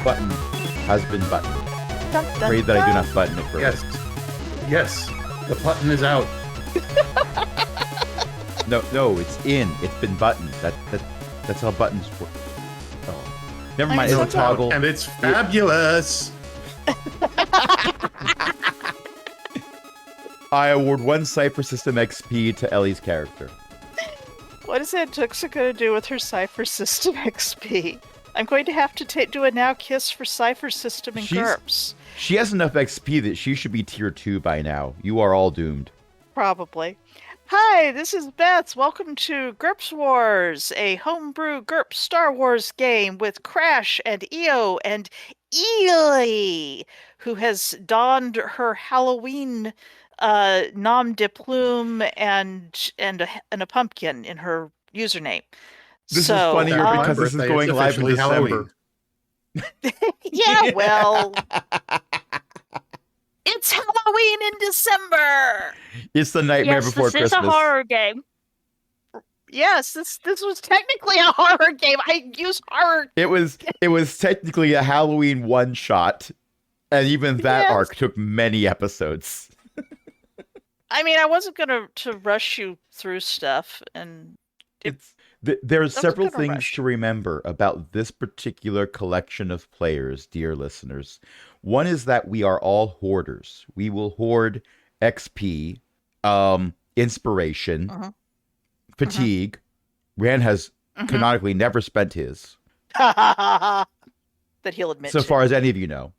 button has been buttoned. Dun, dun, Pray that I do dun. not button it first. Yes, the button is out. No, it's in. It's been buttoned. That's how buttons work. Oh. Never mind, It's it'll toggle. And it's fabulous. I award 1 Cypher System XP to Ellie's character. What is Antuxa going to do with her Cypher System XP? I'm going to have to do a now kiss for Cypher System and GURPS. She has enough XP that she should be tier 2 by now. You are all doomed. Probably. Hi, this is Beth. Welcome to GURPS Wars, a homebrew GURPS Star Wars game with Crash and EO and Ely, who has donned her Halloween nom de plume and a pumpkin in her username. This is funnier because this is birthday, going it's live in officially December. Yeah, well, it's Halloween in December. It's the nightmare Yes, before this Christmas. is a horror game. Yes, this was technically a horror game. I use horror. It was technically a Halloween one-shot, and even that Yes. arc took many episodes. I mean, I wasn't gonna rush you through stuff, and There's That was several kinda things rushed. to remember about this particular collection of players, dear listeners. One is that we are all hoarders. We will hoard XP, inspiration, fatigue. Rand has canonically never spent his, that he'll admit so to. far as any of you know.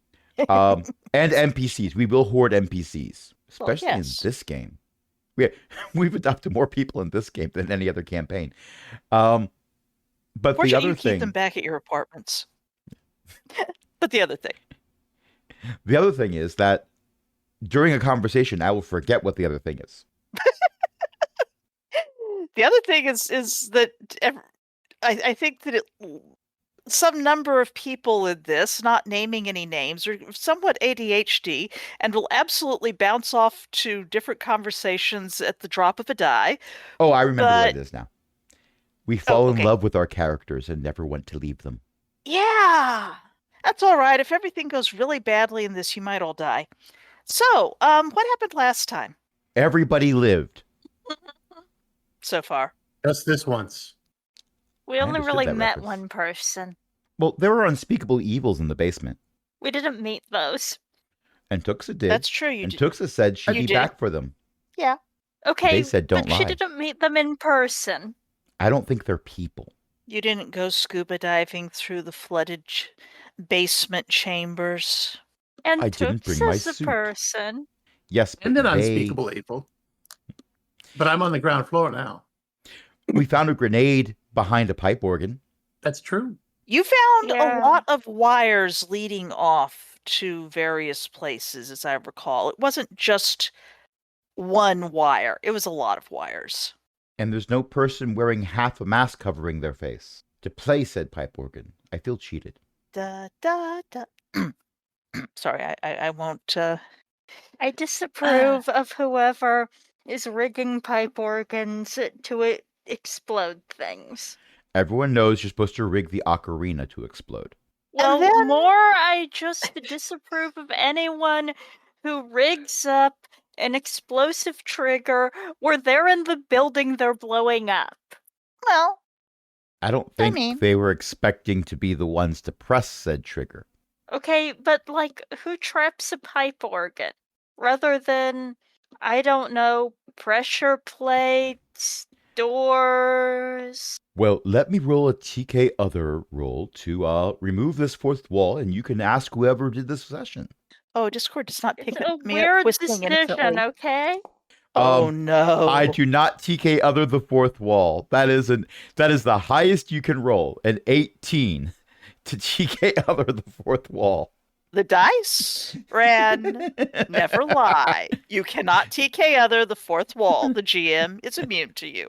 And NPCs. We will hoard NPCs, Well, especially yes. in this game. We've adopted more people in this game than any other campaign. But the Fortunately, other you keep thing, them back at your apartments. But the other thing is that during a conversation, I will forget what the other thing is. is that I think that some number of people in this, not naming any names, are somewhat ADHD and will absolutely bounce off to different conversations at the drop of a die. Oh, I remember what it But- is now. We fall okay. in love with our characters and never want to leave them. Yeah, that's all right. If everything goes really badly in this, you might all die. So, what happened last time Everybody lived. so far? Just this once. We I only understood really that met reference. one person. Well, there were unspeakable evils in the basement. We didn't meet those. And Tuxa did. That's true. You and did. Tuxa said she'd You be did. back for them. Okay, They said don't but she lie. didn't meet them in person. I don't think they're people. You didn't go scuba diving through the flooded basement chambers. And I didn't bring my Tux's a suit. person. Yes, but And an they- unspeakable evil. But I'm on the ground floor now. we found a grenade behind a pipe organ. That's true. You found Yeah. a lot of wires leading off to various places, as I recall. It wasn't just one wire. It was a lot of wires. And there's no person wearing half a mask covering their face. To play said pipe organ. I feel cheated. Da da da. Sorry, I won't. I disapprove of whoever is rigging pipe organs to explode things. Everyone knows you're supposed to rig the ocarina to explode. Well, then- more I just disapprove of anyone who rigs up an explosive trigger where they're in the building they're blowing up. Well, I don't I think mean- they were expecting to be the ones to press said trigger. Okay, but like, who traps a pipe organ? Rather than, I don't know, pressure plates, doors. Well, let me roll a TK other roll to remove this fourth wall, and you can ask whoever did this session. oh, Discord does not pick It's a me up weird twisting decision, innocently. okay? Oh no! I do not TK other the fourth wall. That is the highest you can roll, an 18 to TK other the fourth wall. The dice ran. Never lie. You cannot TK other the fourth wall. The GM is immune to you.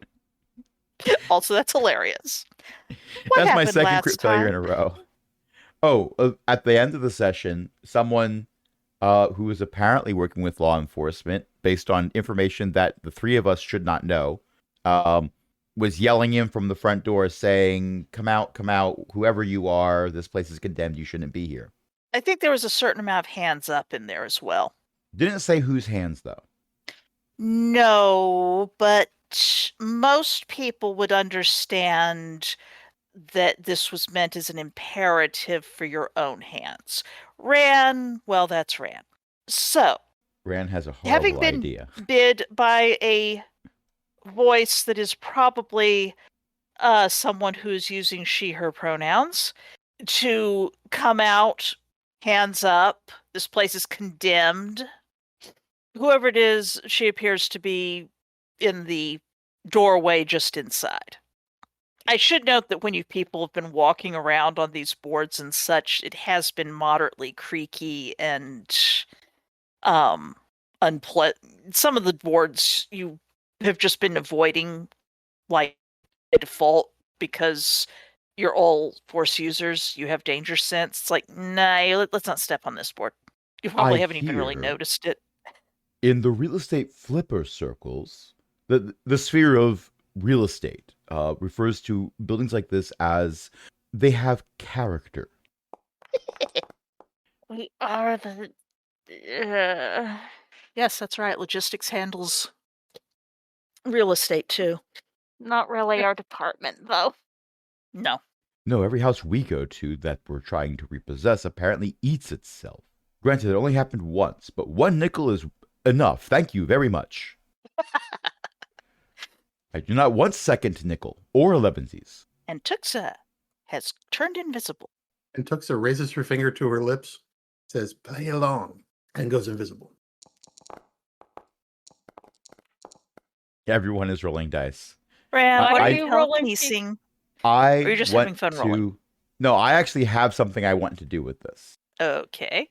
Also, that's hilarious. What That's my happened second last crit failure in a time? row. Oh, at the end of the session, someone who was apparently working with law enforcement, based on information that the three of us should not know, was yelling in from the front door saying, come out, whoever you are, this place is condemned, you shouldn't be here. I think there was a certain amount of hands up in there as well. Didn't say whose hands, though. No, but most people would understand that this was meant as an imperative for your own hands. Ran, well, that's Ran. So, Ran has a having horrible been idea. bid by a voice that is probably someone who's using she, her pronouns to come out, hands up, this place is condemned. Whoever it is, she appears to be in the doorway just inside. I should note that when you people have been walking around on these boards and such, it has been moderately creaky and unpleasant. Some of the boards you have just been avoiding like by default because you're all Force users. You have danger sense. It's like, nah, let's not step on this board. You probably haven't even really noticed it. In the real estate flipper circles, the sphere of real estate refers to buildings like this as they have character. We are the. Yes, that's right. Logistics handles real estate too. Not really our department, though. No. No, every house we go to that we're trying to repossess apparently eats itself. Granted, it only happened once, but 1 nickel is enough. Thank you very much. I do not want second nickel or 11sies. And Tuxa has turned invisible. And Tuxa raises her finger to her lips, says, play along, and goes invisible. Everyone is rolling dice. Ran, Why what are are you you rolling telekinesing? I Or you're just want having fun to. rolling? No, I actually have something I want to do with this. Okay.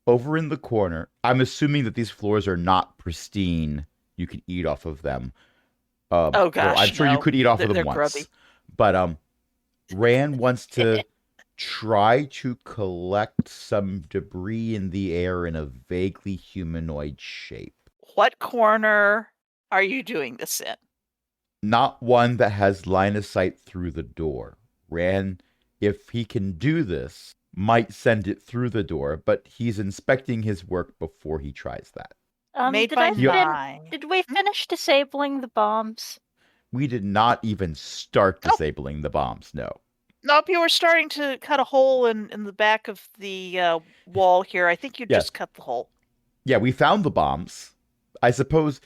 Over in the corner, I'm assuming that these floors are not pristine. You can eat off of them. Oh gosh, well, I'm sure you no. could eat off of them They're once. grubby. But Ran wants to try to collect some debris in the air in a vaguely humanoid shape. What corner are you doing this in? Not one that has line of sight through the door. Ran, if he can do this, might send it through the door, but he's inspecting his work before he tries that. Made Did by I nine. Did we finish disabling the bombs? We did not even start Nope. disabling the bombs, no. Nope, you were starting to cut a hole in the back of the wall here. I think you Yeah. just cut the hole. Yeah, we found the bombs. I suppose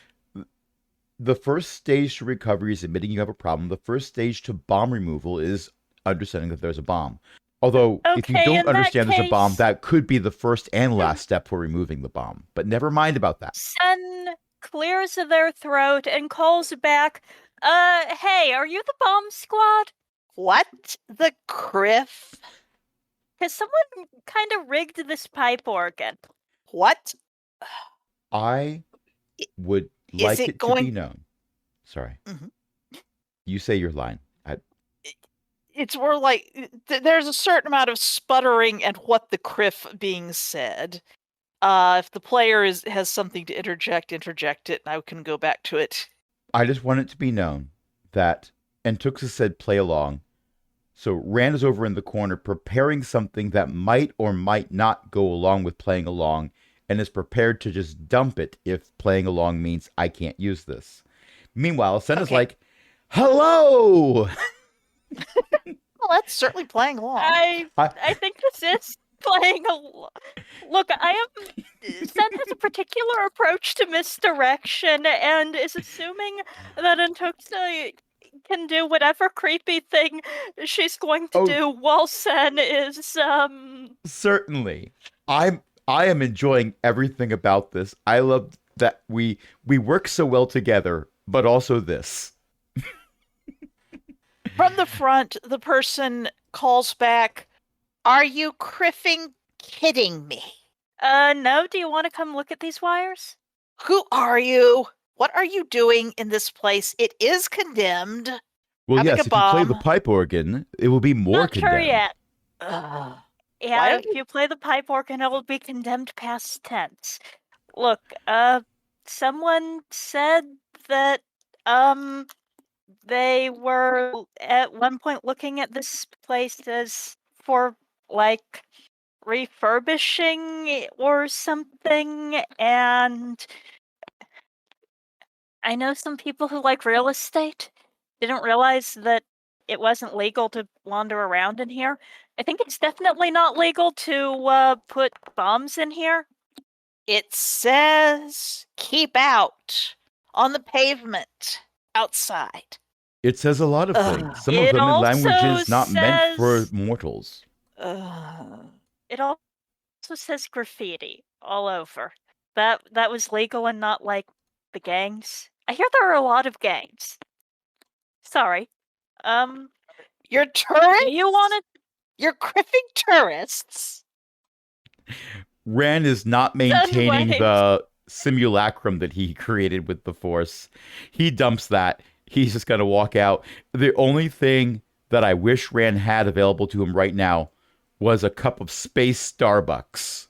the first stage to recovery is admitting you have a problem. The first stage to bomb removal is understanding that there's a bomb. Although, if you Okay, don't in that understand there's a bomb, case- that could be the first and last step for removing the bomb. But never mind about that. Sen clears their throat and calls back, hey, are you the bomb squad? What? The Criff? Because someone kind of rigged this pipe organ. What? I would Is like it it to be going- known. Sorry. Mhm. You say your line. It's more like there's a certain amount of sputtering and what the Criff being said. If the player has something to interject it, and I can go back to it. I just want it to be known that, and Tuxa said play along. So Rand is over in the corner preparing something that might or might not go along with playing along and is prepared to just dump it if playing along means I can't use this. Meanwhile, Senna's Okay. like, hello! Well, that's certainly playing along. I think this is playing Look, Sen has a particular approach to misdirection and is assuming that Antuxa can do whatever creepy thing she's going to do while Sen is Certainly. I am enjoying everything about this. I love that we work so well together, but also this. From the front, the person calls back, "Are you criffing kidding me? No, do you want to come look at these wires? Who are you? What are you doing in this place? It is condemned." Well, Having yes, a if you play the bomb. pipe organ, it will be more Not condemned. sure yet. Ugh. Yeah, Why if don't you play the pipe organ, it will be condemned past tense. Look, someone said that, they were at one point looking at this place as for like refurbishing or something, and I know some people who like real estate didn't realize that it wasn't legal to wander around in here. I think it's definitely not legal to put bombs in here. It says keep out on the pavement outside. It says a lot of Ugh. things. Some of It them in also languages not meant for says- mortals. It also says graffiti all over. That was legal and not like the gangs. I hear there are a lot of gangs. Sorry. You're tourists? Do you want to? You're criffing tourists? Rand is not maintaining waves. the simulacrum that he created with the Force. He dumps that. He's just going to walk out. The only thing that I wish Rand had available to him right now was a cup of space Starbucks.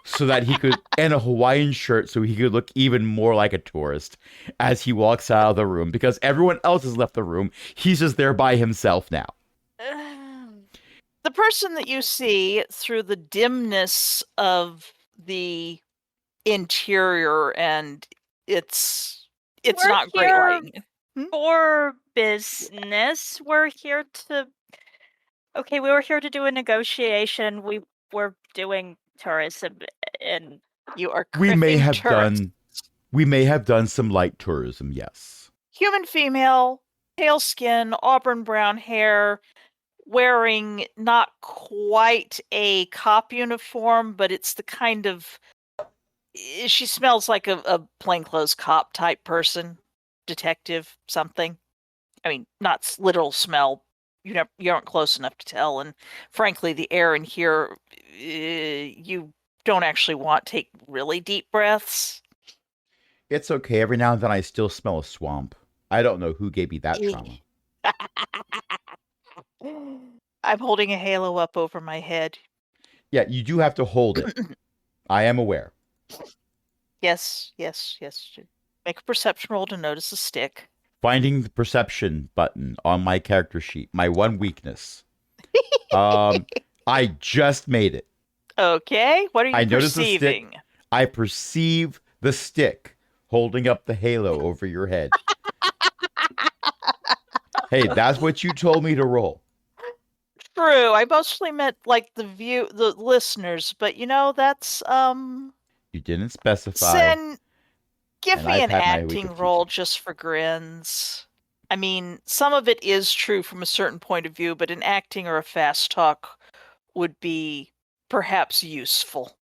So that he could, and a Hawaiian shirt so he could look even more like a tourist as he walks out of the room, because everyone else has left the room. He's just there by himself now. The person that you see through the dimness of the interior, and it's We're not great here lighting. For business, we're here to. Okay, we were here to do a negotiation. We were doing tourism, and You are We may criffing have tourists. done some light tourism, yes. Human female, pale skin, auburn brown hair, wearing not quite a cop uniform, but it's the kind of she smells like a plainclothes cop type person, detective, something. I mean, not literal smell. You aren't close enough to tell, and frankly, the air in here, you don't actually want to take really deep breaths. It's okay. Every now and then I still smell a swamp. I don't know who gave me that trauma. I'm holding a halo up over my head. Yeah, you do have to hold it. I am aware. Yes. Make a perception roll to notice a stick. Finding the perception button on my character sheet, my one weakness. I just made it. Okay, what are you I noticed the stick. perceiving? I perceive the stick holding up the halo over your head. Hey, that's what you told me to roll. True, I mostly meant like the listeners, but that's You didn't specify. Sen, give and me I've an had my acting Wikipedia. roll just for grins. I mean, some of it is true from a certain point of view, but an acting or a fast talk would be perhaps useful.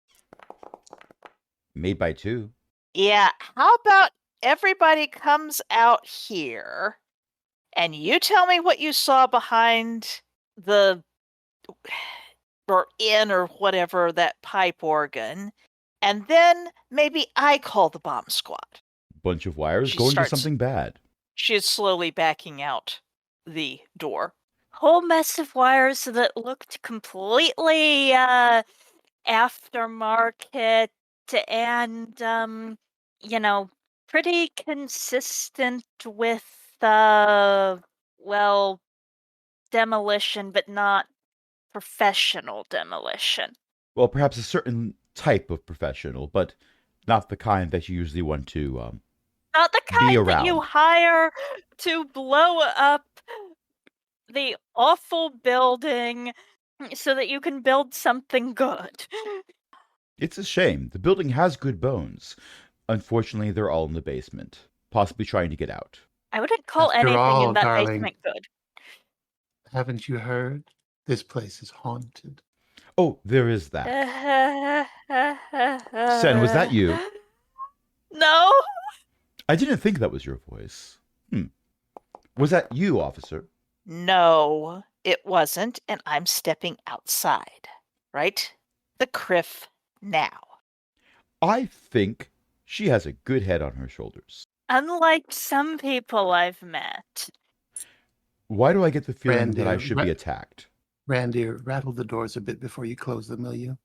Made by two. Yeah, how about everybody comes out here and you tell me what you saw behind the or in or whatever that pipe organ, and then maybe I call the bomb squad. Bunch of wires She going starts- to something bad. She is slowly backing out the door. whole mess of wires that looked completely aftermarket and pretty consistent with demolition, but not professional demolition. Well, perhaps a certain type of professional, but not the kind that you usually want to. Not the kind that you around. hire to blow up the awful building so that you can build something good. It's a shame. The building has good bones. Unfortunately, they're all in the basement, possibly trying to get out. I wouldn't call After anything all, in that darling. basement good. Haven't you heard? This place is haunted. Oh, there is that. Sen, was that you? No. I didn't think that was your voice. Was that you, officer? No, it wasn't, and I'm stepping outside. Right? The criff now. I think she has a good head on her shoulders. Unlike some people I've met. Why do I get the feeling that I Randy, should be attacked? Randy, rattle the doors a bit before you close them, will you?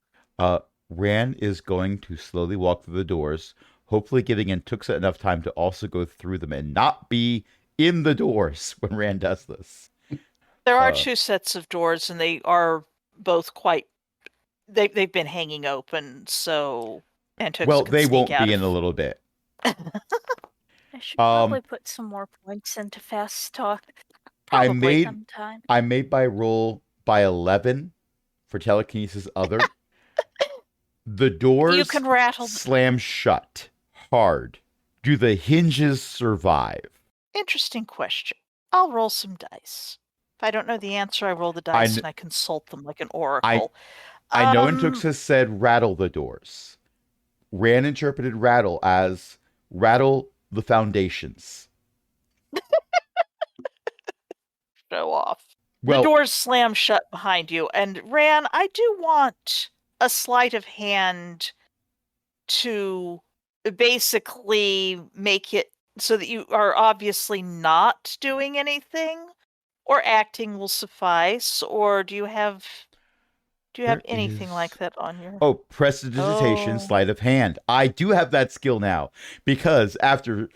Rand is going to slowly walk through the doors, hopefully giving Antuxa enough time to also go through them and not be in the doors when Rand does this. There are two sets of doors, and they are both quite. They've been hanging open, so Antuxa Well, can they sneak won't out be in if- a little bit. I should probably put some more points into fast talk. I Probably made sometime. I made my roll by 11 for telekinesis other. The doors You can rattle. slam shut hard. Do the hinges survive? Interesting question. I'll roll some dice. If I don't know the answer, I roll the dice and I consult them like an oracle. I know Antuxa said rattle the doors. Rand interpreted rattle as rattle the foundations. Show off. Well, the doors slam shut behind you, and Ran, I do want a sleight of hand to basically make it so that you are obviously not doing anything, or acting will suffice. Or do you have anything like that on your? Oh, prestidigitation, sleight of hand. I do have that skill now because after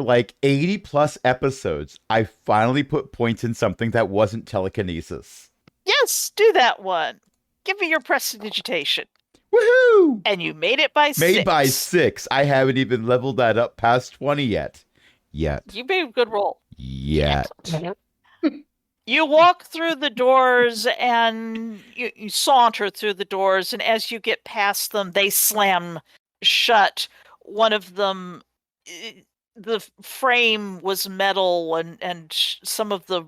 like 80 plus episodes, I finally put points in something that wasn't telekinesis. Yes, do that one. Give me your prestidigitation. Woohoo! And you made it by 6. Made by 6. I haven't even leveled that up past 20 yet. You made a good roll. Yet. You walk through the doors and you saunter through the doors, and as you get past them, they slam shut. One of them, the frame was metal, and some of the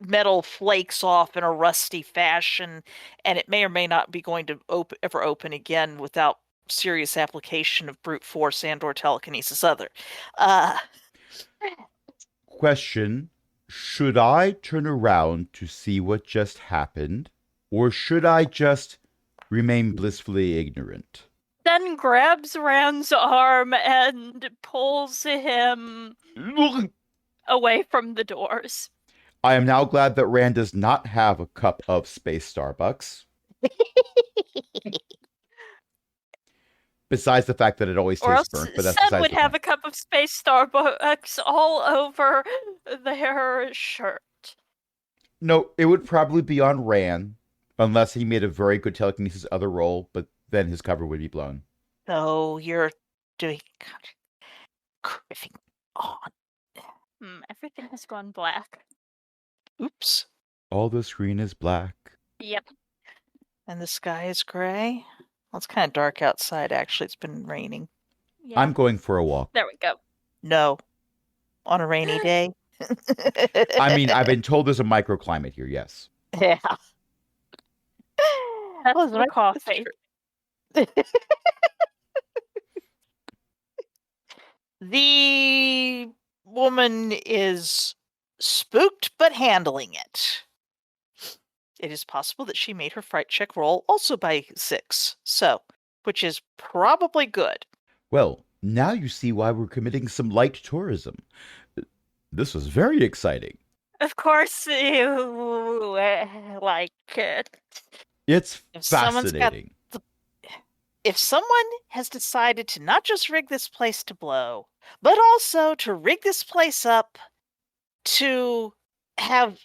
metal flakes off in a rusty fashion, and it may or may not be going to ever open again without serious application of brute force and or telekinesis other. Question: should I turn around to see what just happened, or should I just remain blissfully ignorant? Then grabs Rand's arm and pulls him away from the doors. I am now glad that Rand does not have a cup of space Starbucks. Besides the fact that it always tastes burnt, but that's Sen besides would the have point. a cup of space Starbucks all over their shirt. No, it would probably be on Rand, unless he made a very good telekinesis other roll, but then his cover would be blown. So you're doing criffing on. Everything has gone black. Oops. All the screen is black. Yep. And the sky is gray. Well, it's kind of dark outside, actually. It's been raining. Yeah. I'm going for a walk. There we go. No. On a rainy day. I mean, I've been told there's a microclimate here, yes. Yeah. That's the coffee. The woman is spooked but handling it. It is possible that she made her fright check roll also by 6, which is probably good. Well, now you see why we're committing some light tourism. This was very exciting. Of course you like it. It's If someone's got fascinating. If someone has decided to not just rig this place to blow, but also to rig this place up to have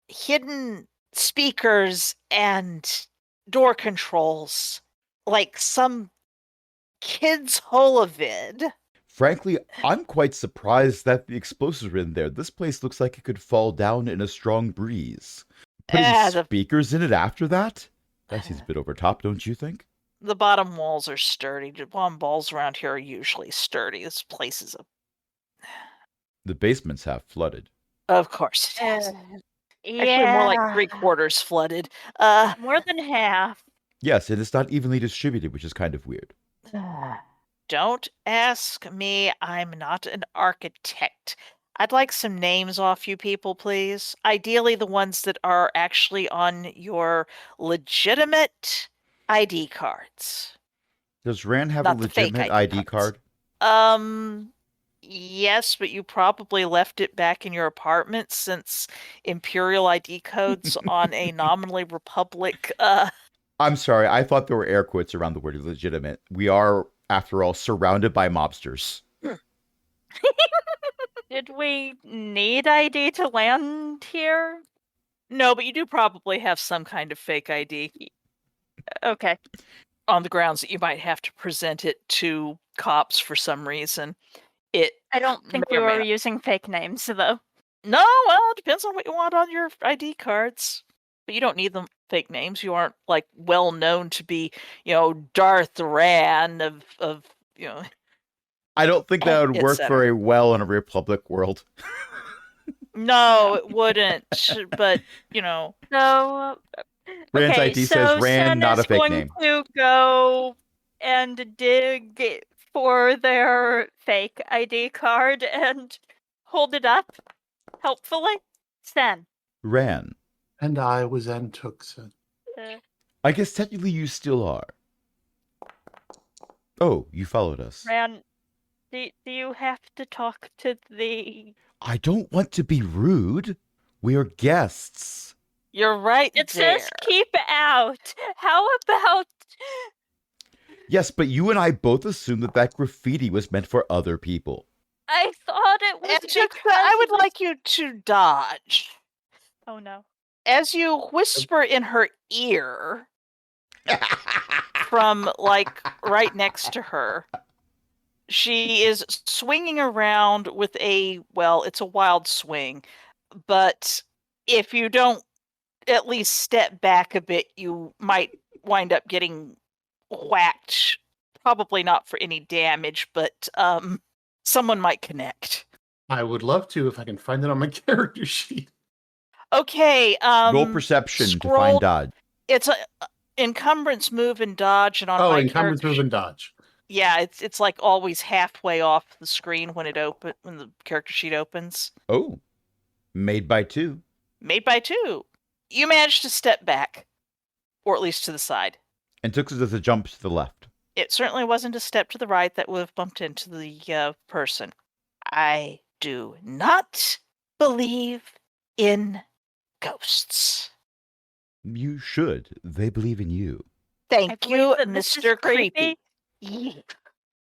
hidden speakers and door controls, like some kid's holovid. Frankly, I'm quite surprised that the explosives are in there. This place looks like it could fall down in a strong breeze. Putting speakers in it after that? That seems a bit over top, don't you think? The bottom walls are sturdy. The bottom walls around here are usually sturdy. This place is The basements have flooded. Of course it has. Yeah. Actually, more like 3/4 flooded. More than half. Yes, and it's not evenly distributed, which is kind of weird. Don't ask me. I'm not an architect. I'd like some names off you people, please. Ideally, the ones that are actually on your legitimate ID cards. Does Rand have Not a the fake legitimate ID ID card? Yes, but you probably left it back in your apartment since Imperial ID codes on a nominally Republic. I'm sorry, I thought there were air quotes around the word legitimate. We are after all, surrounded by mobsters. Did we need ID to land here? No, but you do probably have some kind of fake ID Okay. on the grounds that you might have to present it to cops for some reason. I don't think may we or may were not- using fake names, though. No, well, it depends on what you want on your ID cards. But you don't need them fake names. You aren't like well known to be, Darth Ran of I don't think that would Et work cetera. very well in a Republic world. No, it wouldn't. But So, Rand's okay, ID so says Rand, Sen not a is fake going name. to go and dig for their fake ID card and hold it up, helpfully. Sen. Ran. And I was Antuxa. I guess technically you still are. Oh, you followed us. Ran, do you have to talk to the... I don't want to be rude. We are guests. you're right It there. says keep out. How about... Yes, but you and I both assumed that graffiti was meant for other people. I thought it was Antuxa, because I would it was- like you to dodge. Oh, no. As you whisper in her ear from like right next to her, she is swinging around with it's a wild swing, but if you don't at least step back a bit, you might wind up getting whacked. Probably not for any damage, but someone might connect. I would love to if I can find it on my character sheet. Okay, Roll perception to scroll- find dodge. it's a encumbrance, move, and dodge, and on Oh, my encumbrance, character move, and dodge. yeah, it's like always halfway off the screen when when the character sheet opens. Oh, made by two. Made by two. You managed to step back, or at least to the side. And took us as a jump to the left. It certainly wasn't a step to the right that would have bumped into the person. I do not believe in ghosts. You should. They believe in you. I Thank believe you, that this is Mr. Creepy.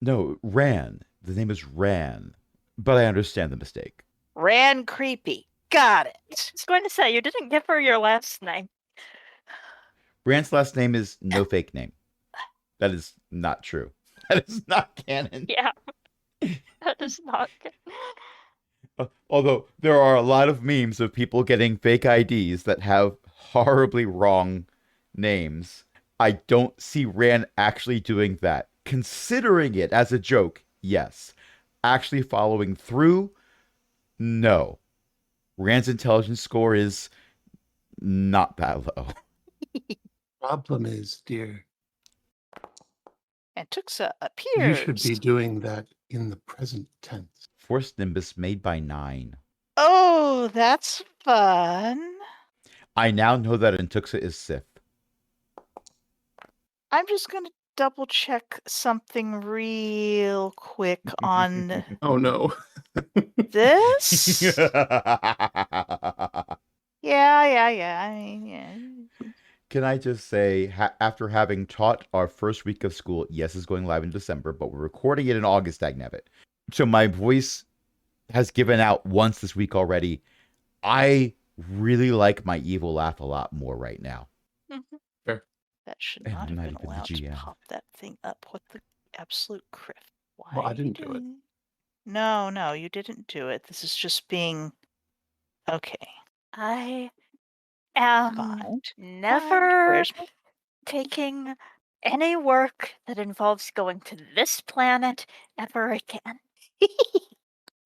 No, Ran. The name is Ran. But I understand the mistake. Ran Creepy. Got I it. was going to say, you didn't give her your last name. Ran's last name is no fake name. That is not true. That is not canon. Yeah. That is not good. Although there are a lot of memes of people getting fake IDs that have horribly wrong names. I don't see Rand actually doing that. Considering it as a joke, yes. Actually following through, no. Rand's intelligence score is not that low. Problem is, dear, And Tuxa you appears. should be doing that in the present tense. Force Nimbus made by 9. Oh, that's fun. I now know that Intuxa is Sith. I'm just going to double check something real quick on Oh no. this. Yeah. I mean, yeah. Can I just say, after having taught our first week of school, yes, it's going live in December, but we're recording it in August, dagnabbit. So my voice has given out once this week already. I really like my evil laugh a lot more right now. That should And not I'm have not been even the allowed to GM. pop that thing up. What the absolute criff? Why Well, I you didn't do it. doing- No, you didn't do it. This is just being okay. I am Fine. never Where's my- taking any work that involves going to this planet ever again.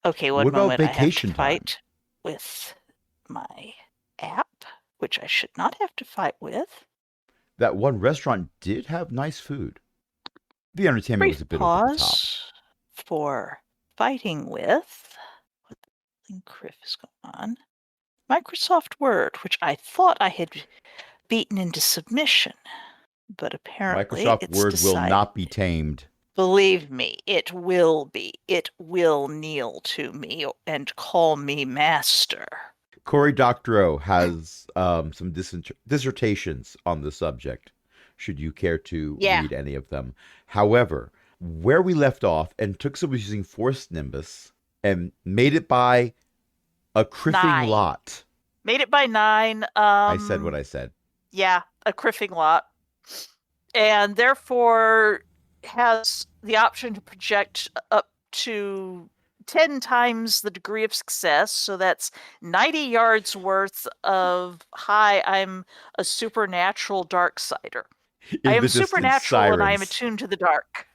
Okay, one What about moment. vacation I have to time? fight with my app, which I should not have to fight with. That one restaurant did have nice food. The entertainment Brief was a bit over the top. pause for fighting with. What the criff is going on? Microsoft Word, which I thought I had beaten into submission, but apparently Microsoft it's Word will decided- not be tamed. Believe me, it will be. It will kneel to me and call me master. Cory Doctorow has some dissertations on the subject, should you care to Yeah. read any of them. However, where we left off, and Tuxa was using Force Nimbus and made it by a criffing 9. lot. Made it by 9. I said what I said. Yeah, a criffing lot. And therefore has the option to project up to 10 times the degree of success. So that's 90 yards worth of, hi, I'm a supernatural darksider. I am supernatural and I am attuned to the dark.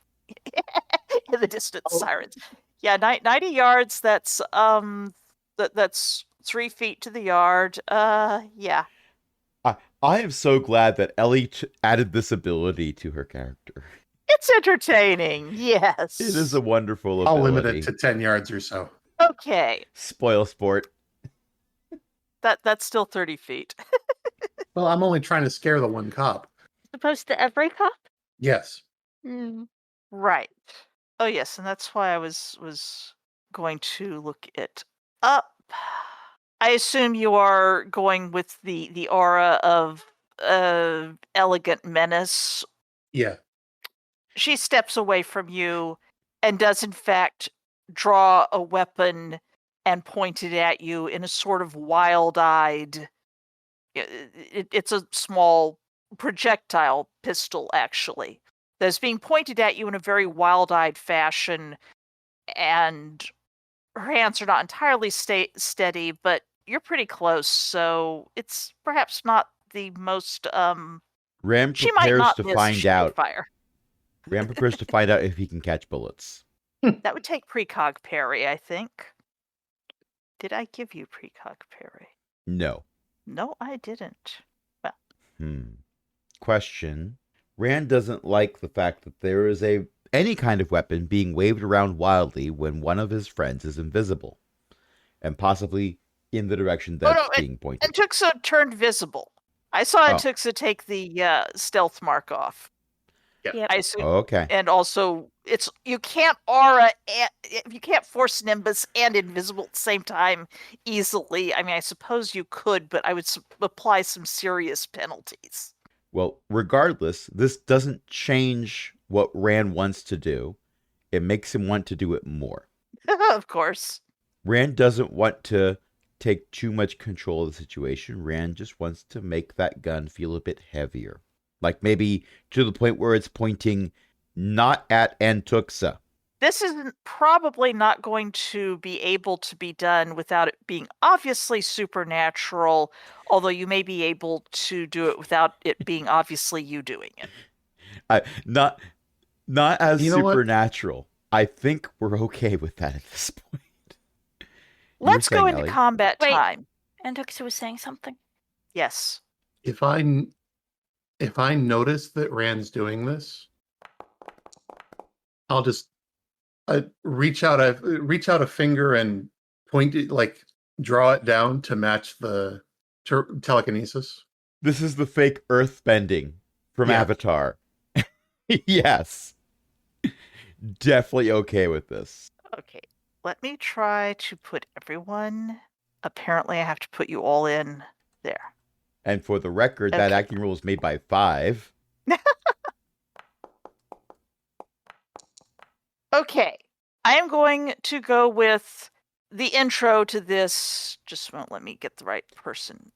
In the distance, sirens. Yeah, 90 yards, that's that's 3 feet to the yard. Yeah. I am so glad that Ellie added this ability to her character. It's entertaining, yes. It is a wonderful ability. I'll limit it to 10 yards or so. Okay. Spoil sport. That's still 30 feet. Well, I'm only trying to scare the one cop. Opposed to every cop? Yes. Right. Oh yes, and that's why I was going to look it up. I assume you are going with the aura of elegant menace. Yeah. She steps away from you and does in fact draw a weapon and point it at you in a sort of wild-eyed. It's a small projectile pistol, actually, that's being pointed at you in a very wild-eyed fashion, and her hands are not entirely steady, but you're pretty close, so it's perhaps not the most. Ram She might prepares not to miss find shooting out. fire. Ram prepares to find out if he can catch bullets. That would take precog parry, I think. Did I give you precog parry? No. No, I didn't. Well. Question. Rand doesn't like the fact that there is any kind of weapon being waved around wildly when one of his friends is invisible, and possibly in the direction that's being pointed. And Tuxa turned visible. I saw Tuxa take the stealth mark off. Yeah. I assume. Okay. And also, you can't aura, you can't force Nimbus and invisible at the same time easily. I mean, I suppose you could, but I would apply some serious penalties. Well, regardless, this doesn't change what Rand wants to do. It makes him want to do it more. Of course. Rand doesn't want to take too much control of the situation. Rand just wants to make that gun feel a bit heavier. Like maybe to the point where it's pointing not at Antuxa. This is probably not going to be able to be done without it being obviously supernatural, although you may be able to do it without it being obviously you doing it. Not as supernatural. I think we're okay with that at this point. Let's go into combat time. Antuxa was saying something. Yes. If I notice that Rand's doing this, I'll just reach out a finger and point it, like draw it down to match the telekinesis. This is the fake earth bending from Avatar. Yes. Definitely okay with this. Okay. Let me try to put everyone. Apparently I have to put you all in there. And for the record, that acting rule is made by 5. Okay. I am going to go with the intro to this. Just won't let me get the right person.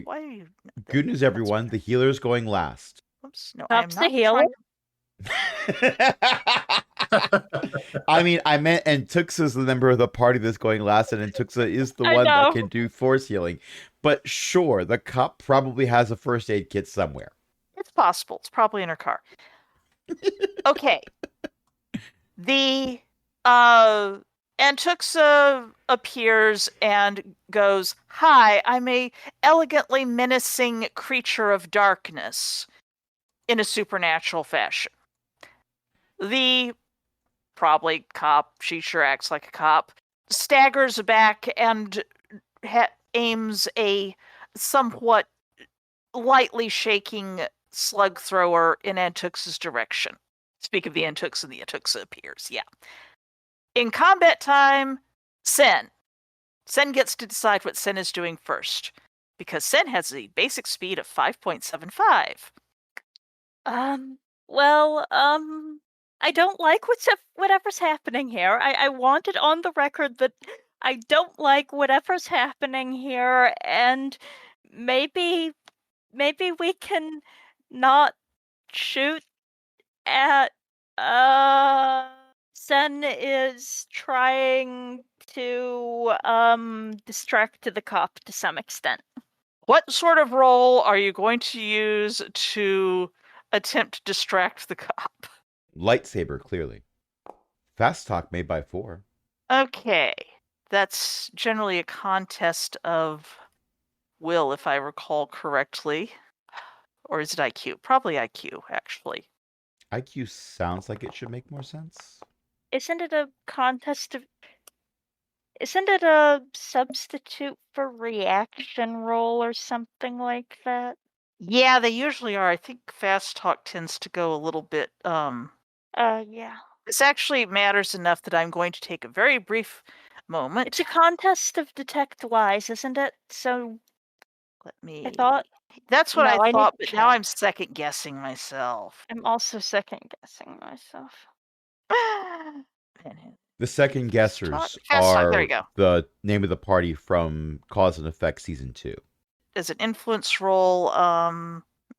Why are you? Good news, everyone. The healer's going last. Oops. No, I am the not healer. I mean, I meant Antuxa's the member of the party that's going last, and Antuxa is the one that can do force healing. But sure, the cop probably has a first aid kit somewhere. It's possible. It's probably in her car. Okay. The Antuxa appears and goes, "Hi, I'm a elegantly menacing creature of darkness," in a supernatural fashion. The probably cop, she sure acts like a cop, staggers back and aims a somewhat lightly shaking slug thrower in Antuxa's direction. Speak of the Antuxa, the Antuxa appears, yeah. In combat time, Sen. Sen gets to decide what Sen is doing first, because Sen has a basic speed of 5.75. I don't like whatever's happening here. I want it on the record that I don't like whatever's happening here, and maybe we can not shoot at Sen is trying to distract the cop to some extent. What sort of role are you going to use to attempt to distract the cop? Lightsaber, clearly. Fast talk made by 4. Okay. That's generally a contest of will, if I recall correctly. Or is it IQ? Probably IQ, actually. IQ sounds like it should make more sense. Isn't it a contest of... Isn't it a substitute for reaction roll or something like that? Yeah, they usually are. I think fast talk tends to go a little bit, Yeah. This actually matters enough that I'm going to take a very brief moment. It's a contest of detect lies, isn't it? So Let me. I thought. That's what No, I I need thought, to but now check. I'm second guessing myself. I'm also second guessing myself. The second guessers Fast talk, there are you go. the name of the party from Cause and Effect Season 2. As an influence roll,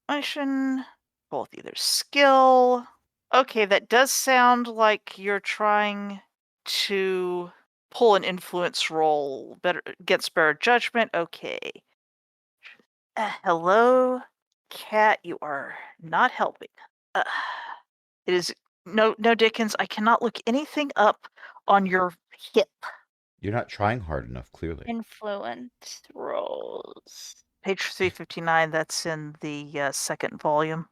motion, both either skill. Okay, that does sound like you're trying to pull an influence roll better against better judgment. Okay. Hello, cat. You are not helping. It is no Dickens. I cannot look anything up on your hip. You're not trying hard enough, clearly. Influence rolls. Page 359. That's in the second volume.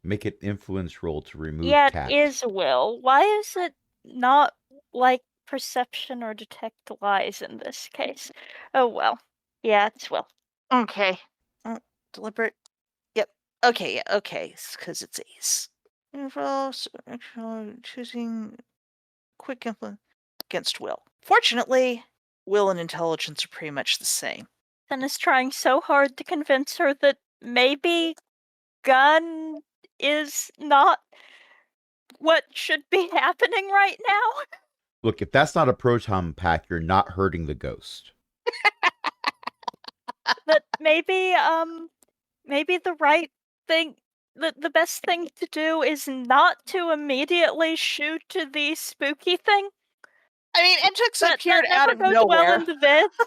Make an influence roll to remove Yeah, cat. it is will. Why is it not like perception or detect lies in this case? Oh well. Yeah, it's will. Okay. Deliberate. Yep. Okay. Yeah. Okay. Because it's ace. Involves choosing quick influence against will. Fortunately, will and intelligence are pretty much the same. Sen is trying so hard to convince her that maybe gun is not what should be happening right now. Look, if that's not a proton pack, you're not hurting the ghost. That maybe the right thing, the best thing to do is not to immediately shoot the spooky thing. I mean, it took That appeared out never of goes nowhere. well in the vids.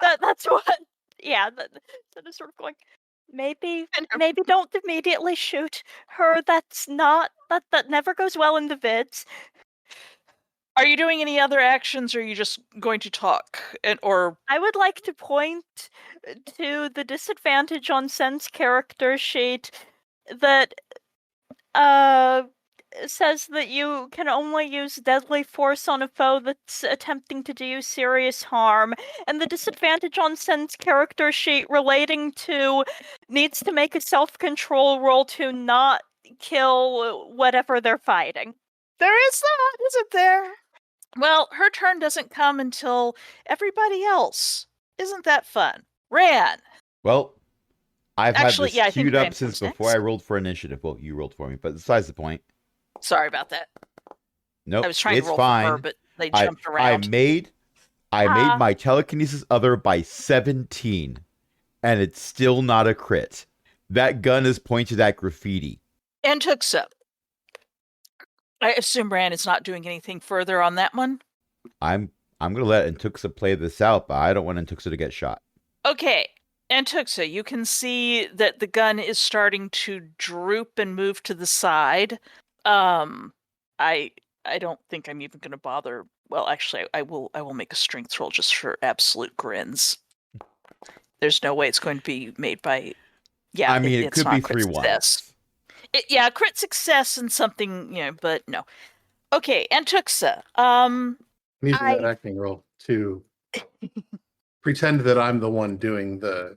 That's what. Yeah, that is sort of going. Maybe don't immediately shoot her. That's not that never goes well in the vids. Are you doing any other actions, or are you just going to talk? Or I would like to point to the disadvantage on Sen's character sheet that says that you can only use deadly force on a foe that's attempting to do you serious harm, and the disadvantage on Sen's character sheet relating to needs to make a self-control roll to not kill whatever they're fighting. there is that, isn't there? Well, her turn doesn't come until everybody else. Isn't that fun? Ran. Well, I've Actually, had yeah, I this think queued Ran up since comes before next. I rolled for initiative. Well, you rolled for me, but besides the point. Sorry about that. Nope, I was trying it's to roll fine. for her, but they jumped around. I made my telekinesis other by 17, and it's still not a crit. That gun is pointed at graffiti. And Tuxa. I assume Ran is not doing anything further on that one. I'm gonna let Antuxa play this out, but I don't want Antuxa to get shot. Okay. Antuxa, you can see that the gun is starting to droop and move to the side. I don't think I'm even going to bother. Well, actually, I will make a strength roll just for absolute grins. There's no way it's going to be made by. Yeah, I mean, it could be 3 ones. Yeah, crit success and something, but no. Okay, Antuxa. I'm using that acting roll to pretend that I'm the one doing the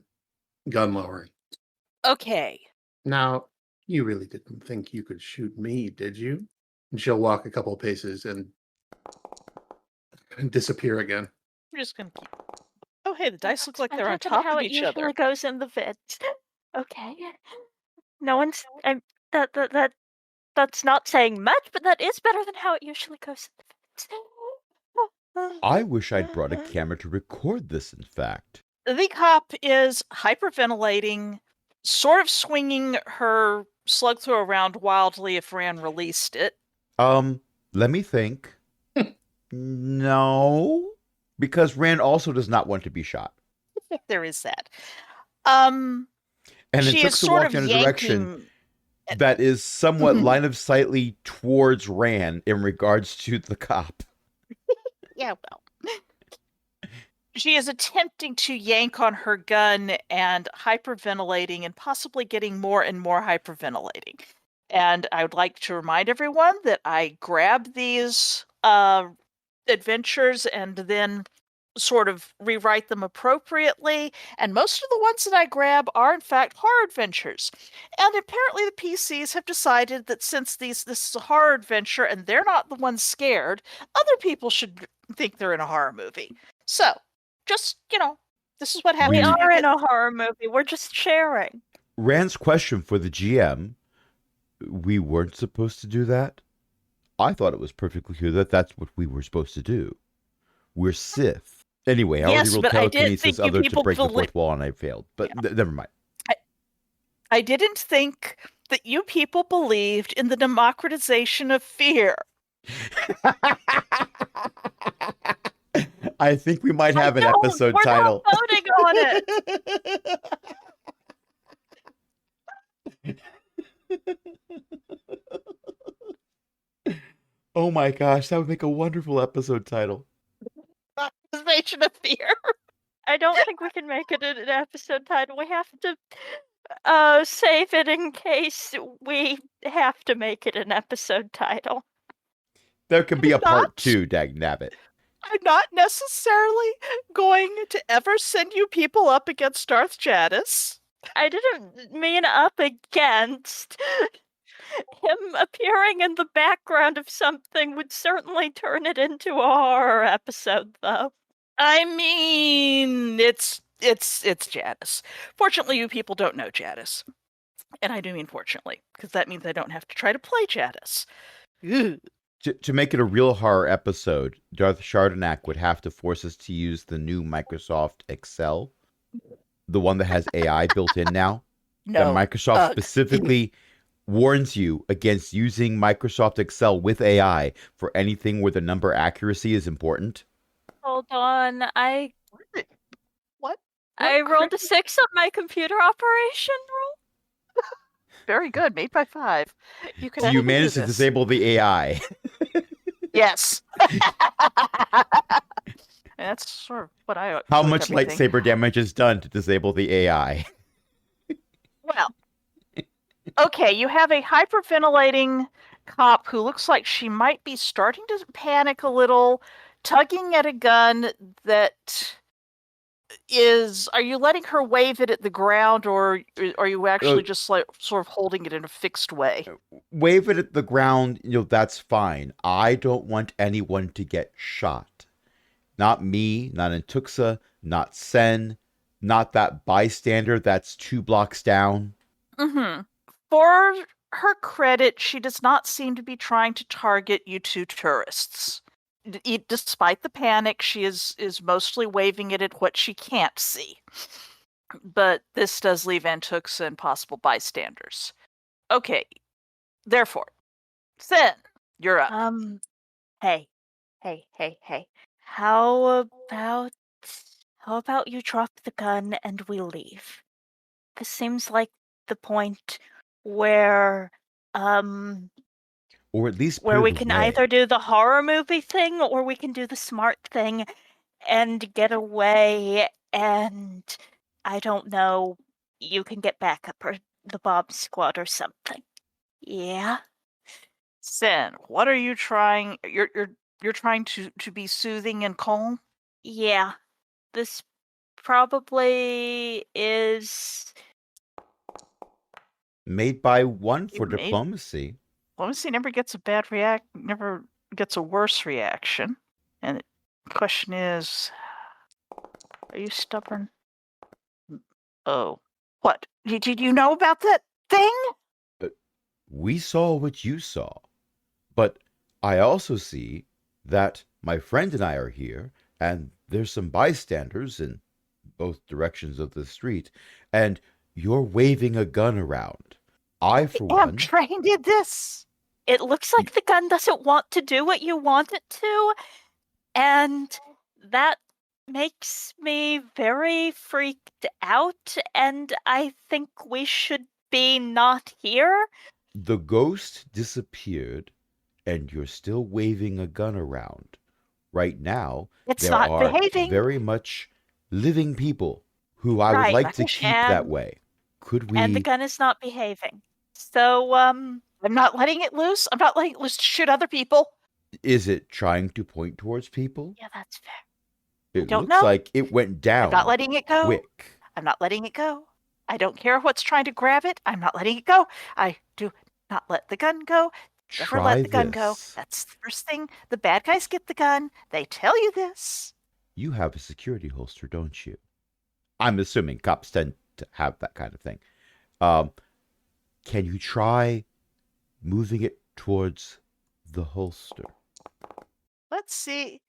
gun lowering. Okay. Now, you really didn't think you could shoot me, did you? And she'll walk a couple of paces and disappear again. I'm just going to keep. Oh, hey, the dice look like I they're on talked top about how of it each other. usually goes in the vids. Okay. No one's. That That's not saying much, but that is better than how it usually goes. I wish I'd brought a camera to record this, in fact. The cop is hyperventilating, sort of swinging her slug throw around wildly if Rand released it. Let me think. No, because Rand also does not want to be shot. There is that. And it She took is to sort walk of in a direction yanking. that is somewhat Mhm. line of sightly towards Rand in regards to the cop. Yeah, well. She is attempting to yank on her gun and hyperventilating and possibly getting more and more hyperventilating. And I would like to remind everyone that I grab these adventures and then sort of rewrite them appropriately. And most of the ones that I grab are, in fact, horror adventures. And apparently the PCs have decided that since this is a horror adventure and they're not the ones scared, other people should think they're in a horror movie. So, just, this is what happens. We when are you in get- a horror movie. We're just sharing. Rand's question for the GM, we weren't supposed to do that? I thought it was perfectly clear that that's what we were supposed to do. We're Sith. Anyway, I already Yes, rolled but I did telekinesis think you other to people break the belie- fourth wall, and I failed. But never mind. I didn't think that you people believed in the democratization of fear. I think we might have an don't. episode We're title. not voting on it. Oh my gosh, that would make a wonderful episode title. Democratization of fear. I don't think we can make it an episode title. We have to save it in case we have to make it an episode title. There could be a part Not- 2, dagnabbit. I'm not necessarily going to ever send you people up against Darth Jadis. I didn't mean up against. Him appearing in the background of something would certainly turn it into a horror episode, though. I mean, it's Jadis. Fortunately, you people don't know Jadis. And I do mean fortunately, because that means I don't have to try to play Jadis. To make it a real horror episode, Darth Chardonnach would have to force us to use the new Microsoft Excel, the one that has AI built in now. No. That Microsoft specifically warns you against using Microsoft Excel with AI for anything where the number accuracy is important. Hold on, What? I rolled a 6 on my computer operation roll. Very good. Made by 5. You can Do you actually do manage to this. disable the AI? Yes. That's sort of what I. How do with much everything. lightsaber damage is done to disable the AI? Well, okay, you have a hyperventilating cop who looks like she might be starting to panic a little, tugging at a gun that is. Are you letting her wave it at the ground, or are you actually just like sort of holding it in a fixed way? Wave it at the ground, that's fine. I don't want anyone to get shot. Not me, not Antuxa, not Sen, not that bystander that's 2 blocks down. Mm-hmm. For her credit, she does not seem to be trying to target you two tourists. Despite the panic, she is mostly waving it at what she can't see. But this does leave Antuxa and possible bystanders. Okay, therefore, Sen, you're up. Hey. How about you drop the gun and we leave? This seems like the point where Or at least where put we it can away. either do the horror movie thing or we can do the smart thing and get away, and I don't know, you can get backup or the Bob Squad or something. Yeah? Sen, what are you trying? You're trying to be soothing and calm? Yeah. This probably is Made by 1 for Made- diplomacy. Diplomacy never gets never gets a worse reaction. And the question is, are you stubborn? Oh, what? Did you know about that thing? We saw what you saw, but I also see that my friend and I are here, and there's some bystanders in both directions of the street, and you're waving a gun around. I, for I am one, trained in this. It looks like the gun doesn't want to do what you want it to, and that makes me very freaked out, and I think we should be not here. the ghost disappeared, and you're still waving a gun around. Right now, It's there not are behaving. very much living people who I would Right. like to keep that way. Could And the we? gun is not behaving. So, I'm not letting it loose. I'm not letting it loose to shoot other people. Is it trying to point towards people? yeah, that's fair. It don't looks know. like it went down. I'm not letting it go. Quick. I'm not letting it go. I don't care what's trying to grab it. I'm not letting it go. I do not let the gun go. Never Try let the gun go. this. That's the first thing. The bad guys get the gun. They tell you this. You have a security holster, don't you? I'm assuming cops tend to have that kind of thing. Can you try moving it towards the holster? Let's see.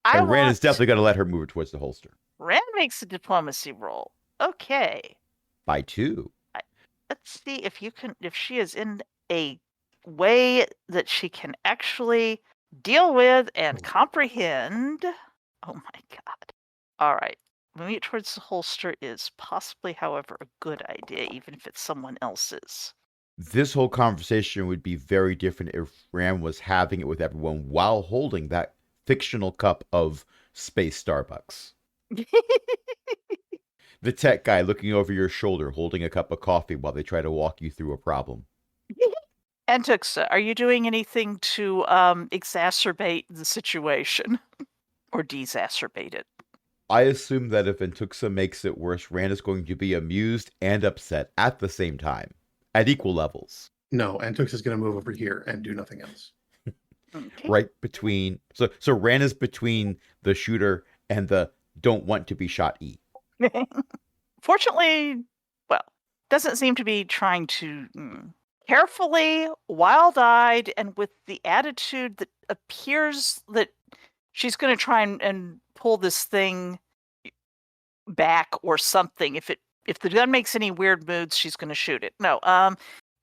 And Rand is definitely going to let her move it towards the holster. Rand makes a diplomacy roll. Okay. By 2. Let's see if she is in a way that she can actually deal with and comprehend. Oh my god. All right. Moving it towards the holster is possibly, however, a good idea, even if it's someone else's. This whole conversation would be very different if Rand was having it with everyone while holding that fictional cup of space Starbucks. The tech guy looking over your shoulder holding a cup of coffee while they try to walk you through a problem. Antuxa, are you doing anything to exacerbate the situation or desacerbate it? I assume that if Antuxa makes it worse, Rand is going to be amused and upset at the same time, at equal levels. No, Antux is going to move over here and do nothing else. Okay. Right between, so Rand is between the shooter and the don't want to be shot E. Fortunately, well, doesn't seem to be trying to carefully, wild-eyed, and with the attitude that appears that she's going to try and pull this thing back or something. If the gun makes any weird moves, she's going to shoot it. No,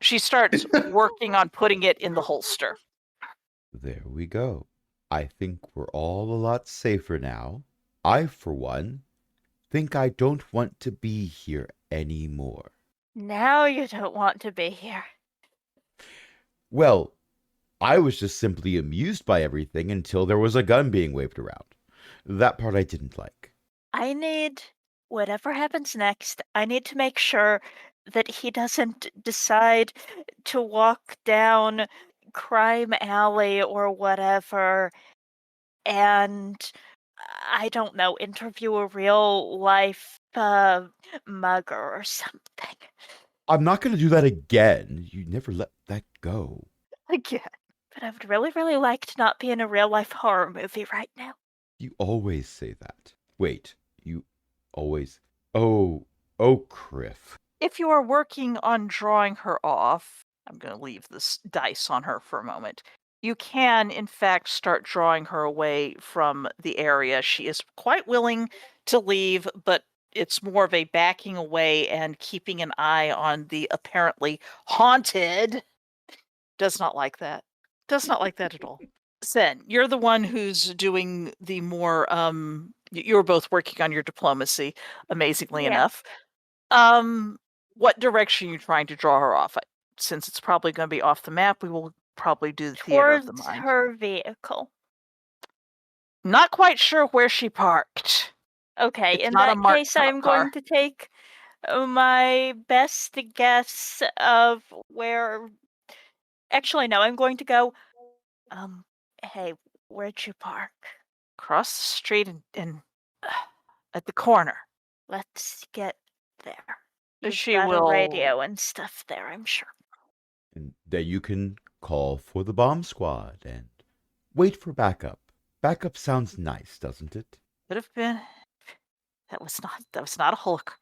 she starts working on putting it in the holster. There we go. I think we're all a lot safer now. I, for one, think I don't want to be here anymore. Now you don't want to be here. Well, I was just simply amused by everything until there was a gun being waved around. That part I didn't like. I need, whatever happens next, I need to make sure that he doesn't decide to walk down Crime Alley or whatever and, I don't know, interview a real life mugger or something. I'm not going to do that again. You never let that go. Again. But I would really, really like to not be in a real life horror movie right now. You always say that. Wait, you always... Oh, Criff. If you are working on drawing her off, I'm going to leave this dice on her for a moment. You can, in fact, start drawing her away from the area. She is quite willing to leave, but it's more of a backing away and keeping an eye on the apparently haunted. Does not like that. Does not like that at all. Sen, you're the one who's doing the more, you're both working on your diplomacy, amazingly Yeah. enough. What direction are you trying to draw her off? Since it's probably going to be off the map, we will probably do the theater of the Towards mind. her vehicle. Not quite sure where she parked. Okay, It's in not a that marked case, cop I'm car. going to take my best guess of where. Actually, no, I'm going to go. Hey, where'd you park? Across the street and at the corner. Let's get there. You've She got will a radio and stuff there, I'm sure. And then you can call for the bomb squad and wait for backup. Backup sounds nice, doesn't it? Could have been. That was not a Hulk.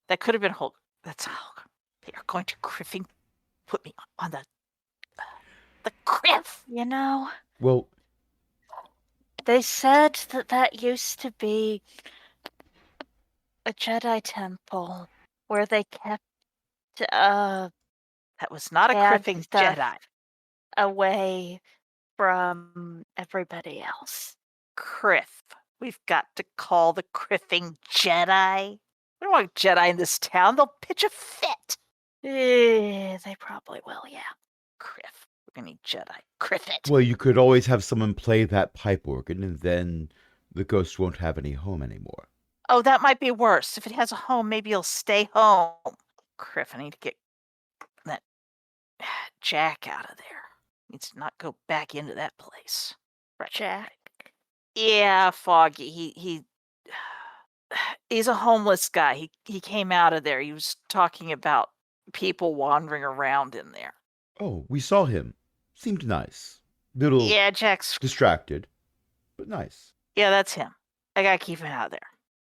That could have been Hulk. That's a Hulk. They are going to griffing put me on the The Criff. You know, Well, they said that used to be a Jedi temple where they kept That was not a bad Criffing stuff Jedi. away from everybody else. Criff. We've got to call the Criffing Jedi. We don't want Jedi in this town. They'll pitch a fit. They probably will, yeah. Criff. We're gonna need Jedi. Criff it. well, you could always have someone play that pipe organ, and then the ghost won't have any home anymore. Oh, that might be worse. If it has a home, maybe it'll stay home. Criff, I need to get that Jack out of there. Needs to not go back into that place. Right. Jack. Yeah, Foggy. He's a homeless guy. He came out of there. He was talking about people wandering around in there. Oh, we saw him. Seemed nice. Little Yeah, Jack's. distracted, but nice. Yeah, that's him. I gotta keep him out of there.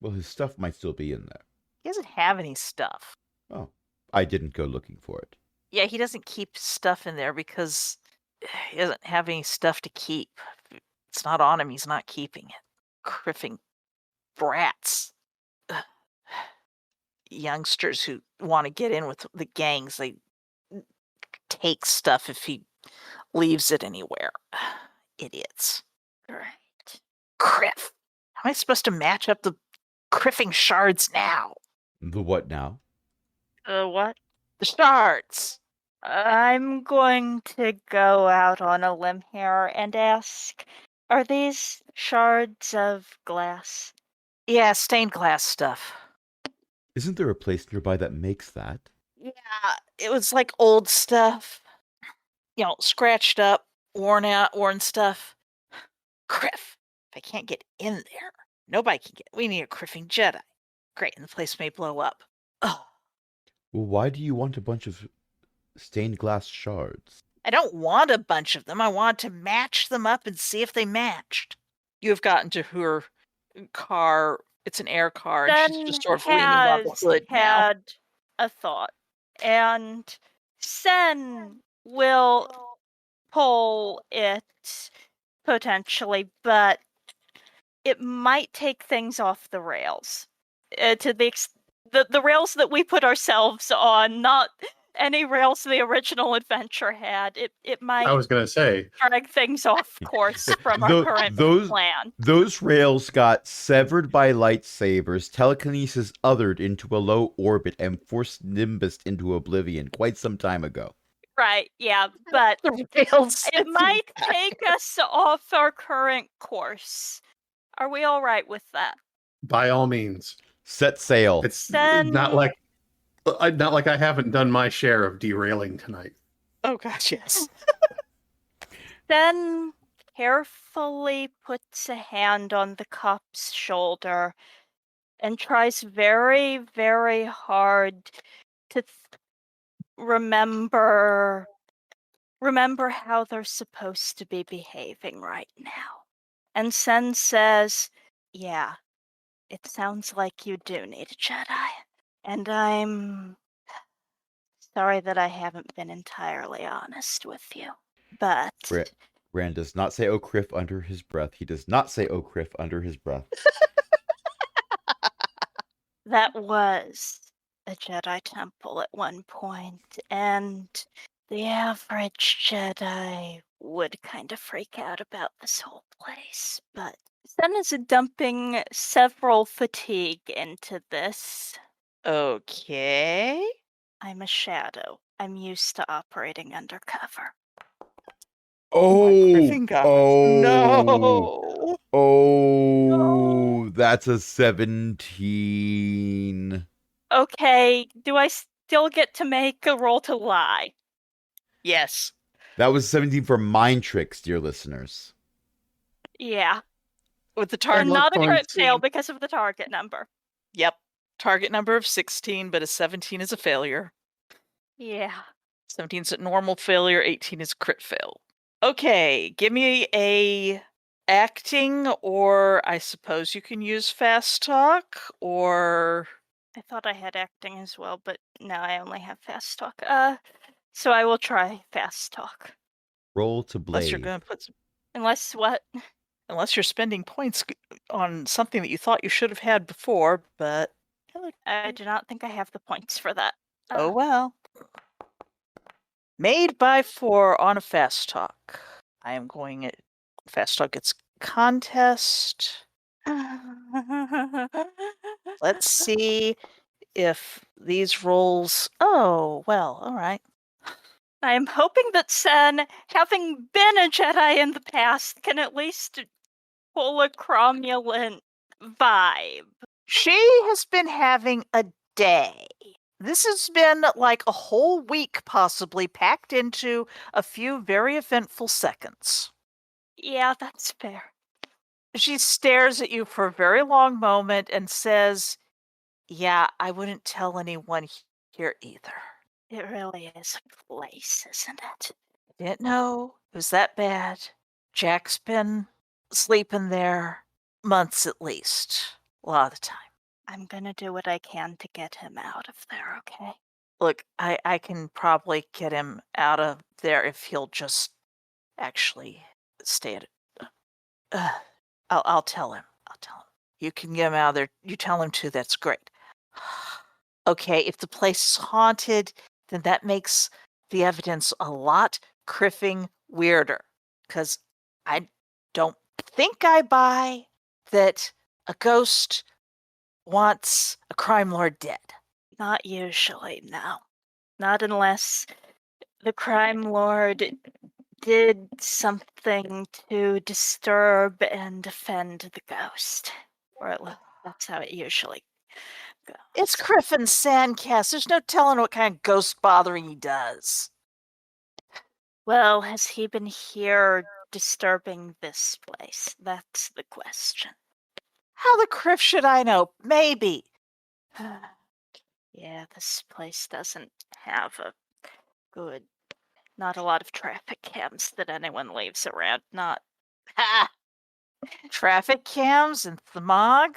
Well, his stuff might still be in there. He doesn't have any stuff. Oh, I didn't go looking for it. Yeah, he doesn't keep stuff in there because he doesn't have any stuff to keep. If it's not on him, he's not keeping it. Criffing brats. Ugh. Youngsters who want to get in with the gangs, they take stuff if he leaves it anywhere. Idiots. Right. Criff. How am I supposed to match up the criffing shards now? The what now? What? The shards. I'm going to go out on a limb here and ask, are these shards of glass? Yeah, stained glass stuff. Isn't there a place nearby that makes that? Yeah, it was like old stuff. Scratched up, worn out, worn stuff. Criff. If I can't get in there, nobody can get. We need a criffing Jedi. Great, and the place may blow up. Oh, Well, why do you want a bunch of stained glass shards? I don't want a bunch of them. I want to match them up and see if they matched. You have gotten to her car. It's an air car, and she's just sort of leaning on the hood now. had a thought, and Sen will pull it potentially, but it might take things off the rails. To the rails that we put ourselves on, not any rails the original adventure had. It might I was going to say, drag things off course from our Tho- current those- plan. Those rails got severed by lightsabers, telekinesis othered into a low orbit, and forced Nimbus into oblivion quite some time ago. Right, yeah, but The rails. it might take us off our current course. Are we all right with that? by all means, Set sail. it's Then- not like I haven't done my share of derailing tonight. Oh gosh, yes. Then carefully puts a hand on the cop's shoulder and tries very, very hard to remember how they're supposed to be behaving right now. And Sen says, yeah, it sounds like you do need a Jedi. And I'm sorry that I haven't been entirely honest with you. But Rand does not say O'Criff under his breath. He does not say O'Criff under his breath. that was a Jedi temple at one point, and the average Jedi would kind of freak out about this whole place. But Sen is dumping several fatigue into this. Okay. I'm a shadow. I'm used to operating undercover. Oh, Griffin gods. oh, No. oh, that's a 17. Okay, do I still get to make a roll to lie? Yes. That was 17 for mind tricks, dear listeners. Yeah. With the And target. not a crit 16. fail because of the target number. Yep. Target number of 16, but a 17 is a failure. Yeah. 17 is a normal failure, 18 is a crit fail. Okay, give me a acting, or I suppose you can use fast talk, or I thought I had acting as well, but now I only have fast talk. So I will try fast talk. Roll to Unless you're blade. going to put, Unless what? unless you're spending points on something that you thought you should have had before, but I do not think I have the points for that. oh well. Made by 4 on a fast talk. I am going at fast talk. It's contest. Let's see if these rolls. Oh well, all right. I am hoping that Sen, having been a Jedi in the past, can at least pull a cromulent vibe. She has been having a day. This has been like a whole week, possibly packed into a few very eventful seconds. Yeah, that's fair. She stares at you for a very long moment and says, "Yeah, I wouldn't tell anyone here either. It really is a place, isn't it? Didn't know it was that bad. Jack's been sleeping there months at least, a lot of the time. I'm gonna do what I can to get him out of there, okay? Look, I can probably get him out of there if he'll just actually stay at it. I'll tell him. I'll tell him. You can get him out of there. You tell him to. That's great. Okay, if the place is haunted, then that makes the evidence a lot criffing weirder. Because I don't think I buy that a ghost wants a crime lord dead. Not usually, no. Not unless the crime lord did something to disturb and offend the ghost. Or at least that's how it usually goes. It's Criffin Sandcast. There's no telling what kind of ghost bothering he does. Well, has he been here disturbing this place? That's the question. How the criff should I know? Maybe. Yeah, this place doesn't have not a lot of traffic cams that anyone leaves around. Not. Ha! Traffic cams and Thamog?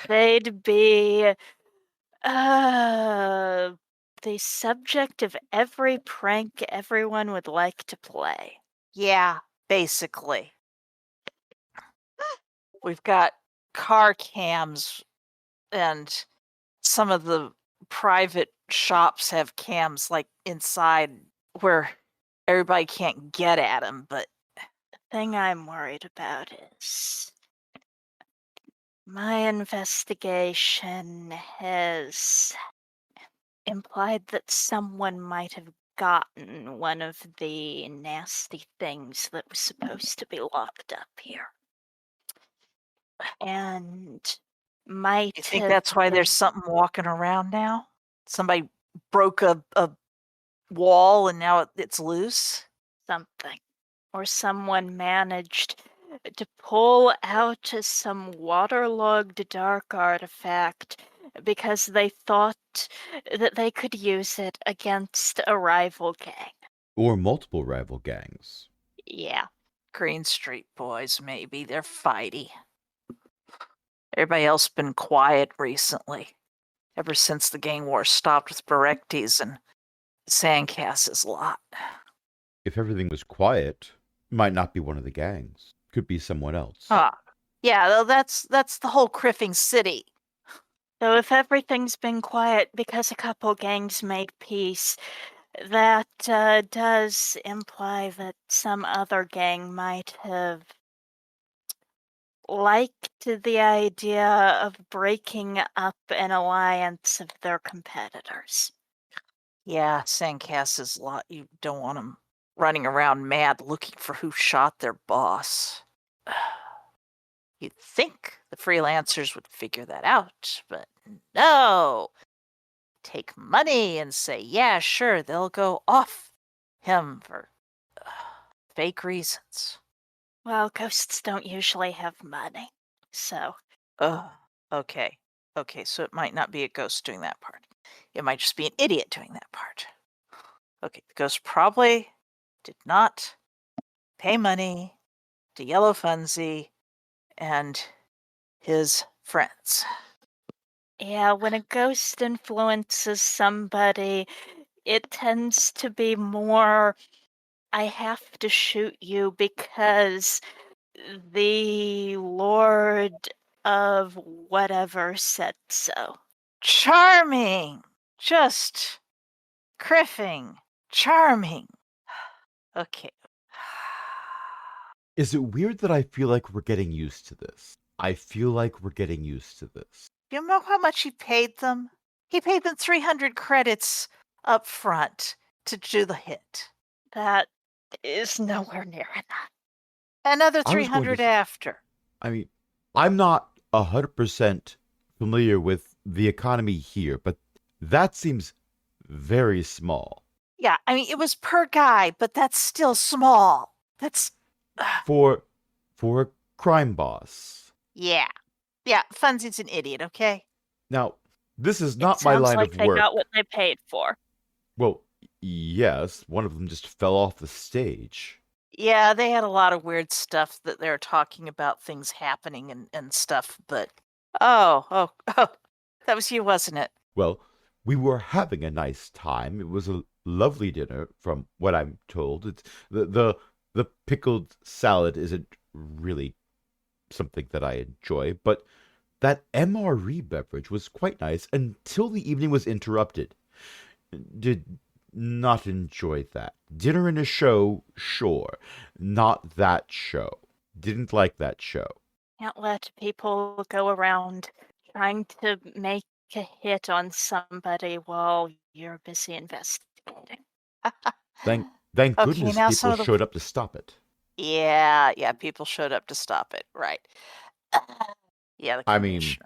They'd be the subject of every prank everyone would like to play. Yeah, basically. We've got car cams, and some of the private shops have cams like inside where everybody can't get at them, but The thing I'm worried about is my investigation has implied that someone might have gotten one of the nasty things that was supposed to be locked up here. And might you think have that's why there's been something walking around now? Somebody broke a wall and now it's loose? something. Or someone managed to pull out some waterlogged dark artifact because they thought that they could use it against a rival gang. Or multiple rival gangs. Yeah. Green Street boys, maybe. They're fighty. Everybody else been quiet recently. Ever since the gang war stopped with Berectes and Sandcast's lot. If everything was quiet, might not be one of the gangs. Could be someone else. Ah, yeah, though that's the whole Criffing City. So if everything's been quiet because a couple gangs made peace, that does imply that some other gang might have liked the idea of breaking up an alliance of their competitors. Yeah, Sandcast's lot. You don't want them running around mad looking for who shot their boss. You'd think the freelancers would figure that out, but no. Take money and say, yeah, sure, they'll go off him for fake reasons. Well, ghosts don't usually have money, so. Okay. Okay, so it might not be a ghost doing that part. It might just be an idiot doing that part. Okay, the ghost probably did not pay money to Yellow Funsy and his friends. Yeah, when a ghost influences somebody, it tends to be more I have to shoot you because the Lord of whatever said so. Charming! Just criffing. Charming. Okay. Is it weird that I feel like we're getting used to this? I feel like we're getting used to this. You know how much he paid them? He paid them 300 credits up front to do the hit. That is nowhere near enough. Another I was going 300 to. after. I mean, I'm not 100% familiar with the economy here, but that seems very small Yeah, I mean, it was per guy, but that's still small. That's. for a crime boss. Yeah. Yeah, Funzy's an idiot, okay? Now, this is It not my sounds line like of they work. got what they paid for. Well, yes, one of them just fell off the stage. Yeah, they had a lot of weird stuff that they're talking about things happening and stuff, but. Oh, that was you, wasn't it? Well, we were having a nice time. It was a lovely dinner, from what I'm told. It's the pickled salad isn't really something that I enjoy, but that MRE beverage was quite nice until the evening was interrupted. Did not enjoy that. Dinner and a show, sure. Not that show. Didn't like that show. Can't let people go around trying to make a hit on somebody while you're busy investigating. Thank Okay, goodness now people some of the. showed up to stop it. Yeah, people showed up to stop it, right. Yeah, the I mean, commissioner.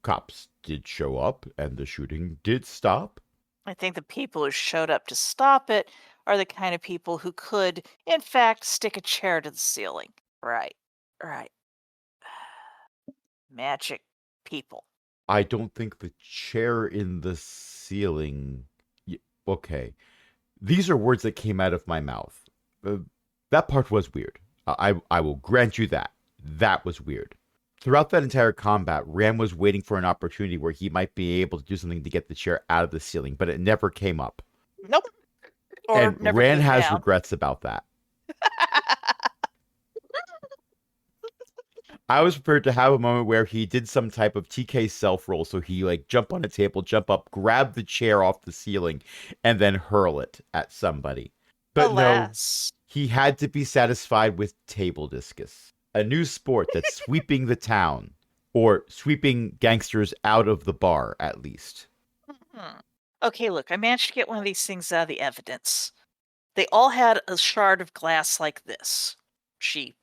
cops did show up and the shooting did stop. I think the people who showed up to stop it are the kind of people who could, in fact, stick a chair to the ceiling. Right. Magic people. I don't think the chair in the ceiling. Okay. These are words that came out of my mouth. That part was weird. I will grant you that. That was weird. Throughout that entire combat, Ram was waiting for an opportunity where he might be able to do something to get the chair out of the ceiling, but it never came up. Nope. Or And never Rand came has down. regrets about that. I was prepared to have a moment where he did some type of TK self roll, so he like jump on a table, jump up, grab the chair off the ceiling, and then hurl it at somebody. But Alas. no, he had to be satisfied with table discus, a new sport that's sweeping the town, or sweeping gangsters out of the bar at least. Okay, look, I managed to get one of these things out of the evidence. They all had a shard of glass like this. She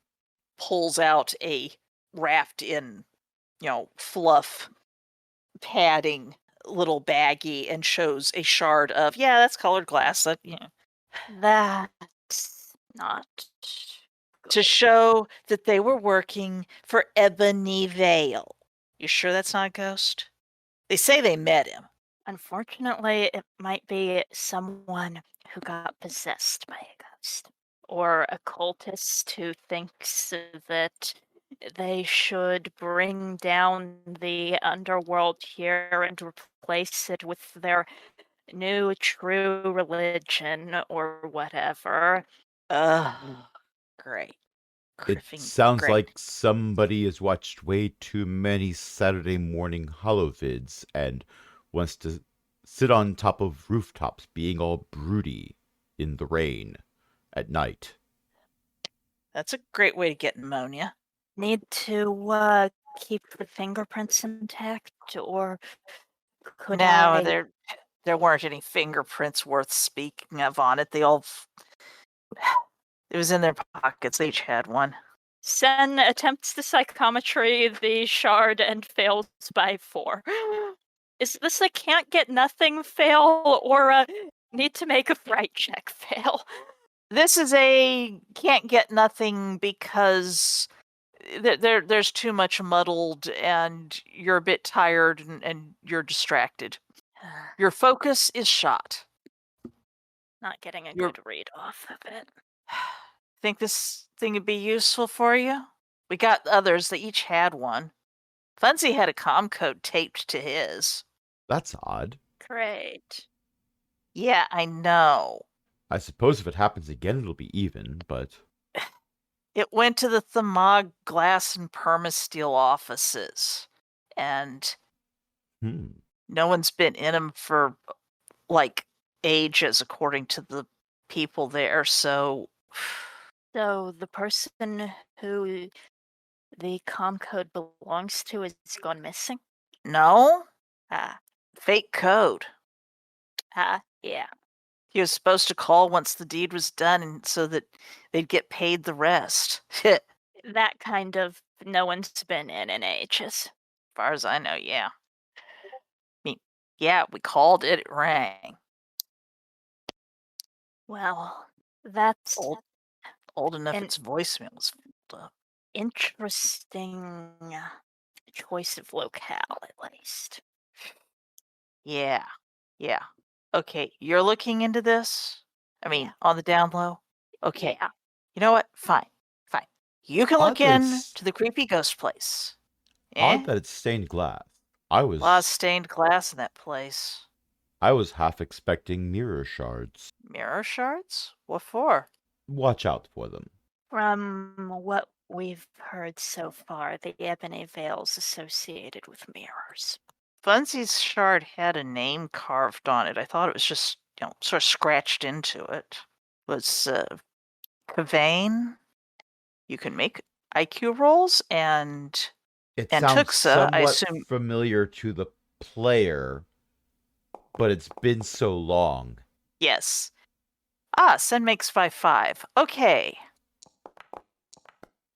pulls out a wrapped in, fluff padding little baggie and shows a shard of, yeah, that's colored glass. That's not To show that they were working for Ebony Vale. You sure that's not a ghost? They say they met him. Unfortunately, it might be someone who got possessed by a ghost. Or a cultist who thinks that they should bring down the underworld here and replace it with their new true religion or whatever. Great. It Griffing, sounds great. like somebody has watched way too many Saturday morning holovids and wants to sit on top of rooftops being all broody in the rain at night. That's a great way to get pneumonia. Need to keep the fingerprints intact, or could No, I? there weren't any fingerprints worth speaking of on it. They all. It was in their pockets. They each had one. Sen attempts the psychometry, the shard, and fails by 4. Is this a can't get nothing fail, or a need to make a fright check fail? This is a can't get nothing because there's too much muddled and you're a bit tired and you're distracted. Your focus is shot. Not getting a You're- good read off of it. Think this thing would be useful for you? We got others. They each had one. Funzy had a comm code taped to his. That's odd. Great. Yeah, I know. I suppose if it happens again, it'll be even, but It went to the Thamog Glass and Permasteel offices, and no one's been in them for, like, ages, according to the people there, so... So the person who the comm code belongs to is gone missing? No? Ah, Fake code. yeah. He was supposed to call once the deed was done, and so that they'd get paid the rest. As That kind of no one's been in ages. far as I know, yeah. I mean, yeah, we called it, it rang. Well, that's Old enough And- its voicemail was filled up. interesting choice of locale, at least. Yeah. Yeah. Okay, you're looking into this? I mean, Yeah. on the down low? Okay. Yeah. You know what? Fine. Fine. You can look Odd that in it's- to the creepy ghost place. odd that it's stained glass. I A lot of was stained glass in that place. half expecting mirror shards. Mirror shards? What for? Watch out for them. From what we've heard so far, the ebony veil's associated with mirrors. Funzy's shard had a name carved on it. I thought it was just, sort of scratched into it. Was Kavane? You can make IQ rolls, and It And sounds Tuxa, I somewhat assume- familiar to the player, but it's been so long. yes. Sen makes 5/5. Okay.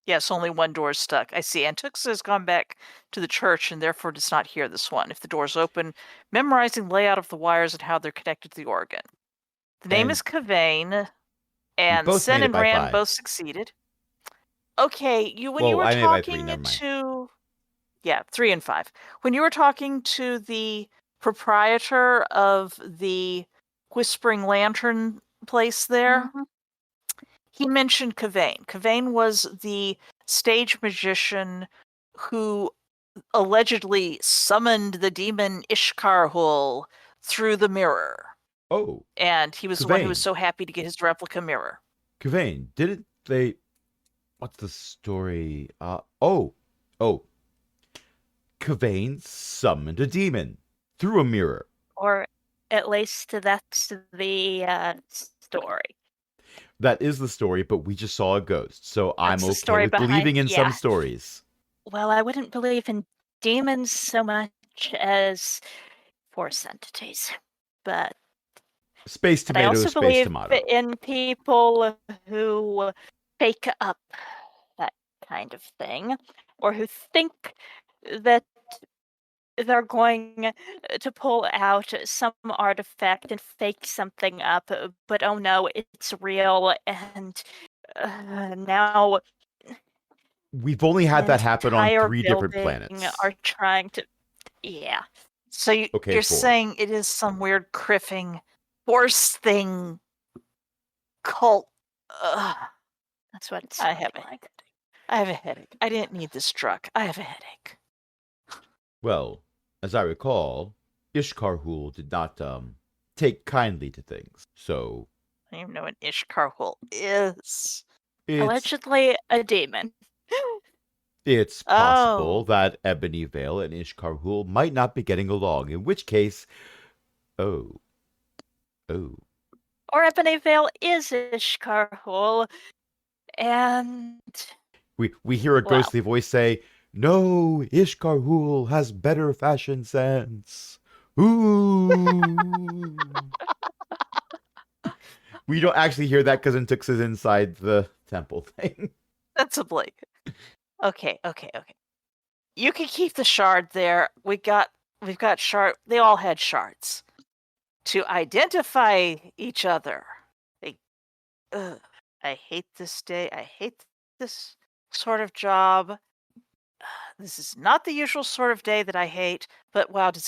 Yes, only one door is stuck. I see. Antuxa has gone back to the church and therefore does not hear this one. If the door's open, memorizing layout of the wires and how they're connected to the organ. The name And is Kavane, and both Sen made it and by Rand 5. both succeeded. Okay, when you Whoa, were I made it by 3, talking never mind. to... Yeah, 3 and 5. When you were talking to the proprietor of the Whispering Lantern place there, Mhm. he mentioned Kavane. Kavane was the stage magician who allegedly summoned the demon Ishkarhul through the mirror. Oh, And he was the one who was Kavane. so happy to get his replica mirror. Kavane, didn't they... What's the story? Kavane summoned a demon through a mirror. Or at least that's the story. That is the story, but we just saw a ghost, so I'm That's the okay story with behind- believing in some yeah. stories. Well, I wouldn't believe in demons so much as force entities, but Space But I tomato, also space believe tomato. in people who fake up that kind of thing, or who think that they're going to pull out some artifact and fake something up, but oh no, it's real, and now We've only had an that happen on entire 3 different building planets. are trying to, yeah. So Okay, you're 4. saying it is some weird criffing horse thing cult. Ugh. That's what it's I have a like. I have a headache. I didn't need this drug. I have a headache. Well, as I recall, Ishkarhul did not take kindly to things. So I don't even know what Ishkarhul is. Allegedly a demon. it's possible Oh. that Ebony Veil and Ishkarhul might not be getting along, in which case oh. Or Ebony Veil is Ishkarhul, and We hear a Well. ghostly voice say, "No, Ishkarhul has better fashion sense." Ooh. We don't actually hear that because Intux is inside the temple thing. That's a Blake. Okay. You can keep the shard there. We've got shard. They all had shards to identify each other. I hate this day. I hate this sort of job. This is not the usual sort of day that I hate, but wow, do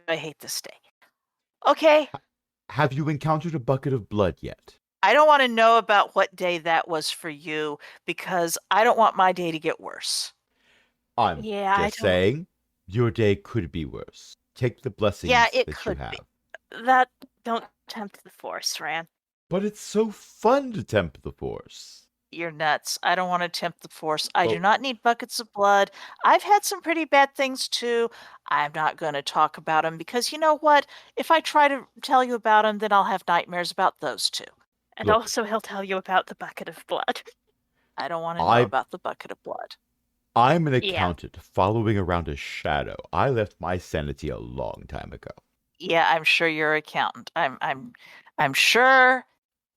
I hate this day. Okay, Have you encountered a bucket of blood yet? I don't want to know about what day that was for you because I don't want my day to get worse. I'm Yeah, I just don't- saying, your day could be worse. Take the blessings Yeah, it that could you be. have. that don't tempt the force, Ran. But it's so fun to tempt the force. You're nuts. I don't want to tempt the force. I do Well- not need buckets of blood. I've had some pretty bad things too. I'm not going to talk about them because you know what? If I try to tell you about them, then I'll have nightmares about those too. And Look. also he'll tell you about the bucket of blood. I don't want to know I- about the bucket of blood. I'm an Yeah. accountant following around a shadow. I left my sanity a long time ago. Yeah, I'm sure you're an accountant. I'm sure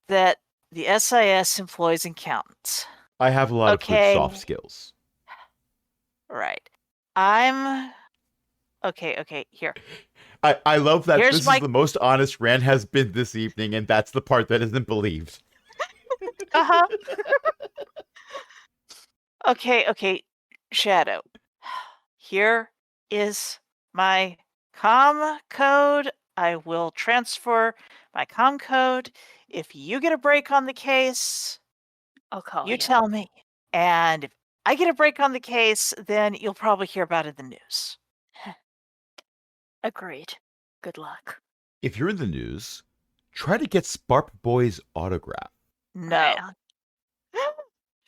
that the SIS employs accountants. I have a lot of good Okay. soft skills. Right. I'm okay, here. I love that Here's this my- is the most honest Rand has been this evening, and that's the part that isn't believed. Uh-huh. Okay, Shadow. Here is my com code. I will transfer my com code. If you get a break on the case, I'll call you tell me. And if I get a break on the case, then you'll probably hear about it in the news. Agreed. Good luck. If you're in the news, try to get Sparp Boy's autograph. No. Right on.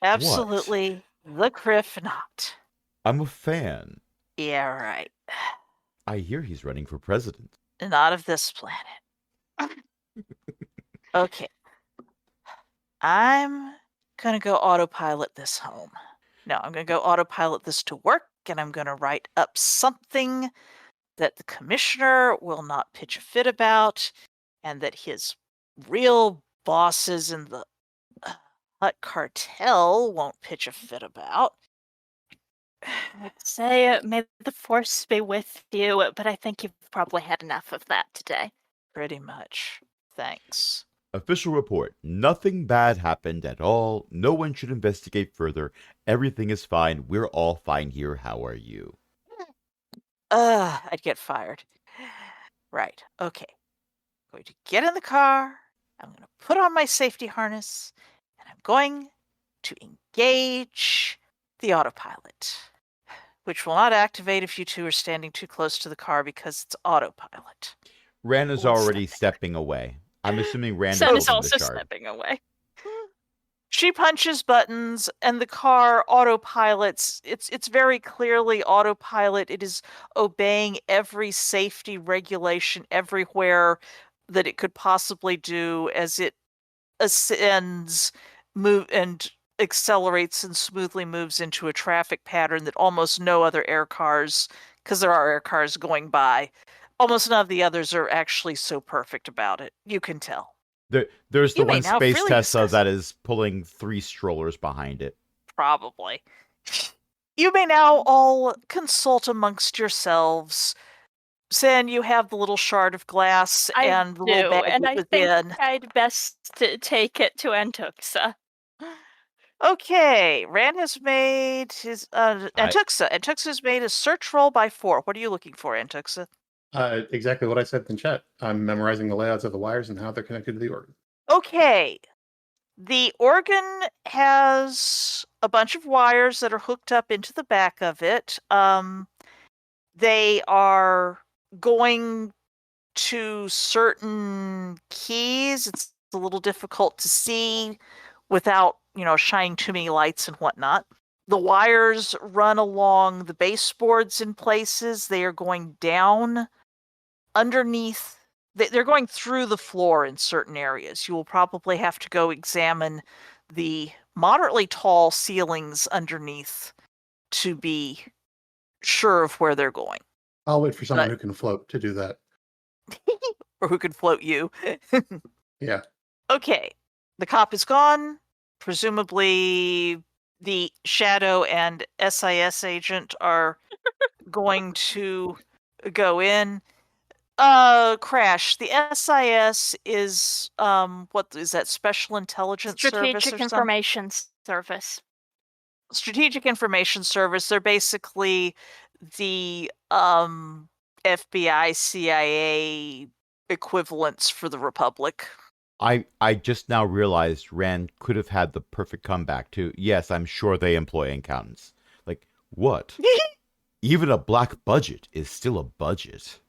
Absolutely the Criff not. I'm a fan. Yeah, right. I hear he's running for president. Not of this planet. Okay. I'm gonna go autopilot this home. No, I'm gonna go autopilot this to work, and I'm gonna write up something that the commissioner will not pitch a fit about, and that his real bosses in the Hut cartel won't pitch a fit about. I'd say may the force be with you, but I think you've probably had enough of that today. Pretty much. Thanks. Official report. Nothing bad happened at all. No one should investigate further. Everything is fine. We're all fine here. How are you? I'd get fired. Right. Okay. I'm going to get in the car. I'm going to put on my safety harness, and I'm going to engage the autopilot, which will not activate if you two are standing too close to the car because it's autopilot. Rand is One already second. stepping away. I'm assuming Rand Sen is is in also the shard. stepping away. She punches buttons and the car autopilots. It's very clearly autopilot. It is obeying every safety regulation everywhere that it could possibly do as it ascends, move and accelerates and smoothly moves into a traffic pattern that almost no other air cars, because there are air cars going by, almost none of the others are actually so perfect about it. You can tell. There's the You may one now space freely Tesla discuss- that is pulling 3 strollers behind it. Probably. You may now all consult amongst yourselves. Sen, you have the little shard of glass I and the do, little bag and it I was think in. I'd best to take it to Antuxa. Okay, Rand has made his Antuxa. Antuxa's made a search roll by 4. What are you looking for, Antuxa? Exactly what I said in chat. I'm memorizing the layouts of the wires and how they're connected to the organ. Okay. The organ has a bunch of wires that are hooked up into the back of it. They are going to certain keys. It's a little difficult to see without, shining too many lights and whatnot. The wires run along the baseboards in places. They are going down underneath. They're going through the floor in certain areas. You will probably have to go examine the moderately tall ceilings underneath to be sure of where they're going. I'll wait for someone But- who can float to do that. Or who can float you. Yeah. Okay. The cop is gone. Presumably the Shadow and SIS agent are going to go in. Crash. The SIS is what is that, Special Intelligence Service Strategic or something? Information Service. Strategic Information Service. They're basically the FBI, CIA equivalents for the Republic. I just now realized Rand could have had the perfect comeback to, yes, I'm sure they employ accountants. Like, what? Even a black budget is still a budget.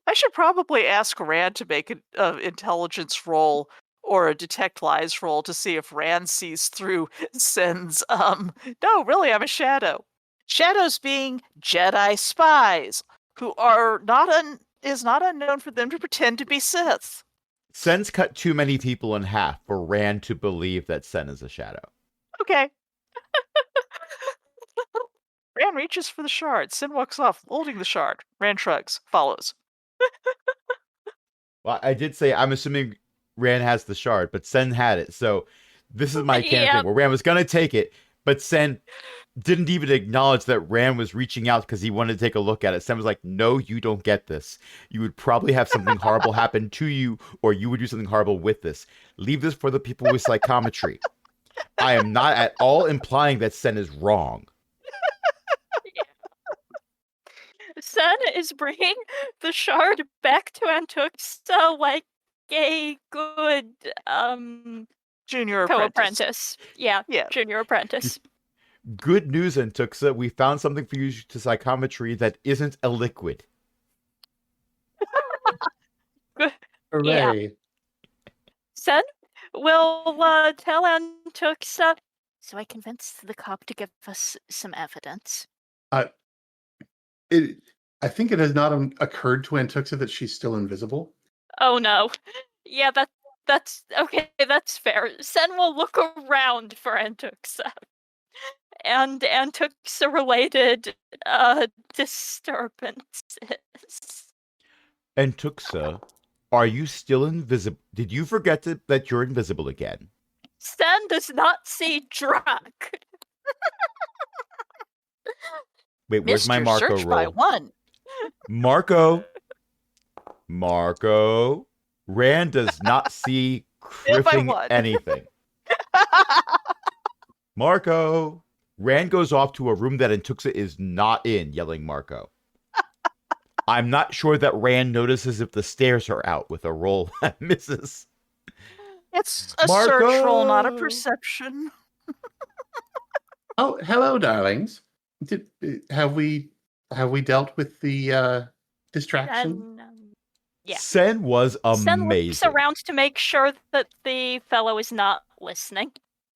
I should probably ask Rand to make an intelligence roll or a detect lies roll to see if Rand sees through Sen's, no, really, I'm a shadow. Shadows being Jedi spies, who are is not unknown for them to pretend to be Sith. Sen's cut too many people in half for Rand to believe that Sen is a shadow. Okay. Rand reaches for the shard. Sen walks off, holding the shard. Rand shrugs, follows. Well, I did say I'm assuming Rand has the shard, but Sen had it. So this is my canon thing where Rand was going to take it, but Sen didn't even acknowledge that Rand was reaching out because he wanted to take a look at it. Sen was like, no, you don't get this. You would probably have something horrible happen to you, or you would do something horrible with this. Leave this for the people with psychometry. I am not at all implying that Sen is wrong. Sen is bringing the shard back to Antuxa like a good Junior co-apprentice. Yeah, Yeah. junior apprentice. Good news, Antuxa. We found something for you to psychometry that isn't a liquid. Hooray. Sen will tell Antuxa, so I convinced the cop to give us some evidence. I think it has not occurred to Antuxa that she's still invisible. Oh no. Yeah, that's okay, that's fair. Sen will look around for Antuxa. And Antuxa related disturbances. Antuxa, are you still invisible? Did you forget that you're invisible again? Sen does not see Drak. Wait, where's my Marco search by roll? one. Marco. Rand does not see cripping anything. Marco. Rand goes off to a room that Antuxa is not in, yelling Marco. I'm not sure that Rand notices if the stairs are out with a roll that misses. It's a Marco! search roll, not a perception. Oh, hello, darlings. Have we dealt with the distraction? Yeah. Sen was Sen amazing. looks around to make sure that the fellow is not listening.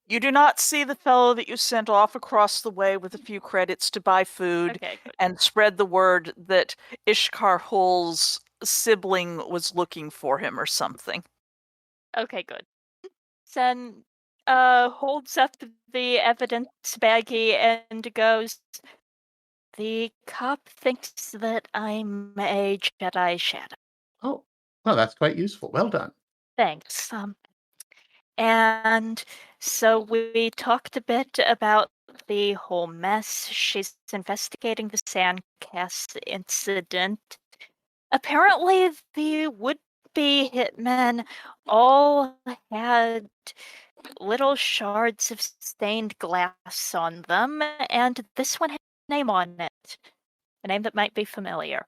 You do not see the fellow that you sent off across the way with a few credits to buy food and spread the word that Ishkar Hull's sibling was looking for him or something. Okay, good. Sen holds up the evidence baggie and goes, the cop thinks that I'm a Jedi shadow. Oh, well, that's quite useful. Well done. Thanks. And so we talked a bit about the whole mess. She's investigating the sandcast incident. Apparently, the would-be hitmen all had little shards of stained glass on them, and this one had a name on it. A name that might be familiar.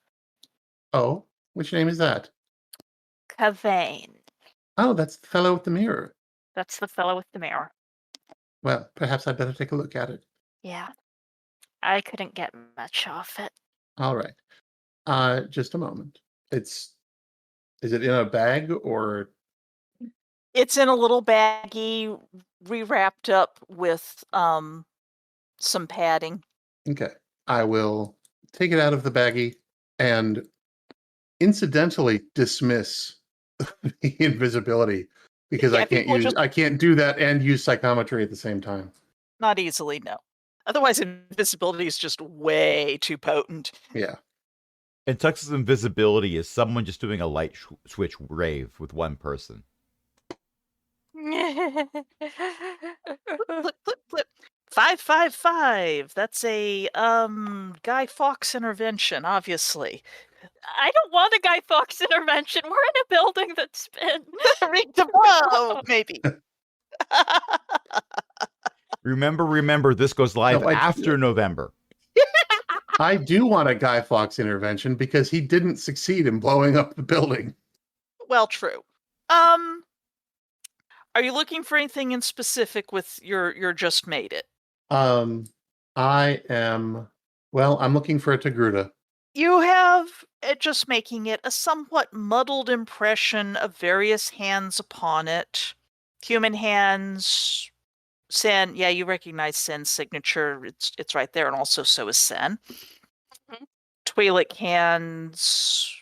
Oh, which name is that? Cavane. Oh, that's the fellow with the mirror. That's the fellow with the mirror. Well, perhaps I'd better take a look at it. Yeah. I couldn't get much off it. All right. Just a moment. Is it in a bag or? It's in a little baggie, re-wrapped up with some padding. Okay. I will take it out of the baggie and incidentally dismiss the invisibility because Yeah, I can't do that and use psychometry at the same time. Not easily, no. Otherwise, invisibility is just way too potent. Yeah. And Tux's invisibility is someone just doing a light switch rave with one person. Flip, flip, flip. 555. That's a Guy Fawkes intervention, obviously. I don't want a Guy Fawkes intervention. We're in a building that's been rigged to blow, maybe. Remember, this goes live after November. I do want a Guy Fawkes intervention because he didn't succeed in blowing up the building. Well, true. Are you looking for anything in specific with your just made it? I'm looking for a Togruta. You have just making it a somewhat muddled impression of various hands upon it. Human hands, Sen, yeah, you recognize Sen's signature. It's right there, and also so is Sen. Mhm. Twi'lek hands,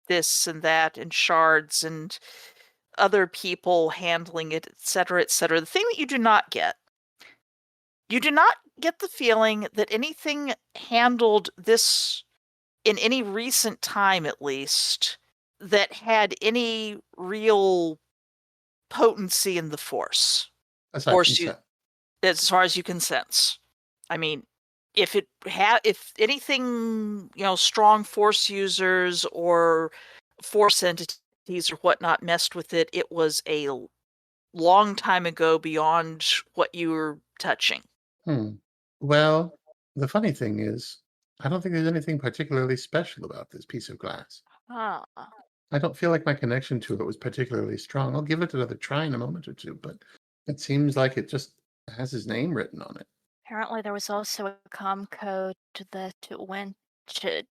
this and that, and shards, and other people handling it, etc., etc. The thing that you do not get the feeling that anything handled this in any recent time, at least, that had any real potency in the Force. Aside from Force, Seth. as far as you can sense. I mean, if anything, strong Force users or Force entities or whatnot messed with it, it was a long time ago beyond what you were touching. Well, the funny thing is, I don't think there's anything particularly special about this piece of glass. Ah. I don't feel like my connection to it was particularly strong. I'll give it another try in a moment or two, but it seems like it just has his name written on it. Apparently, there was also a com code that went to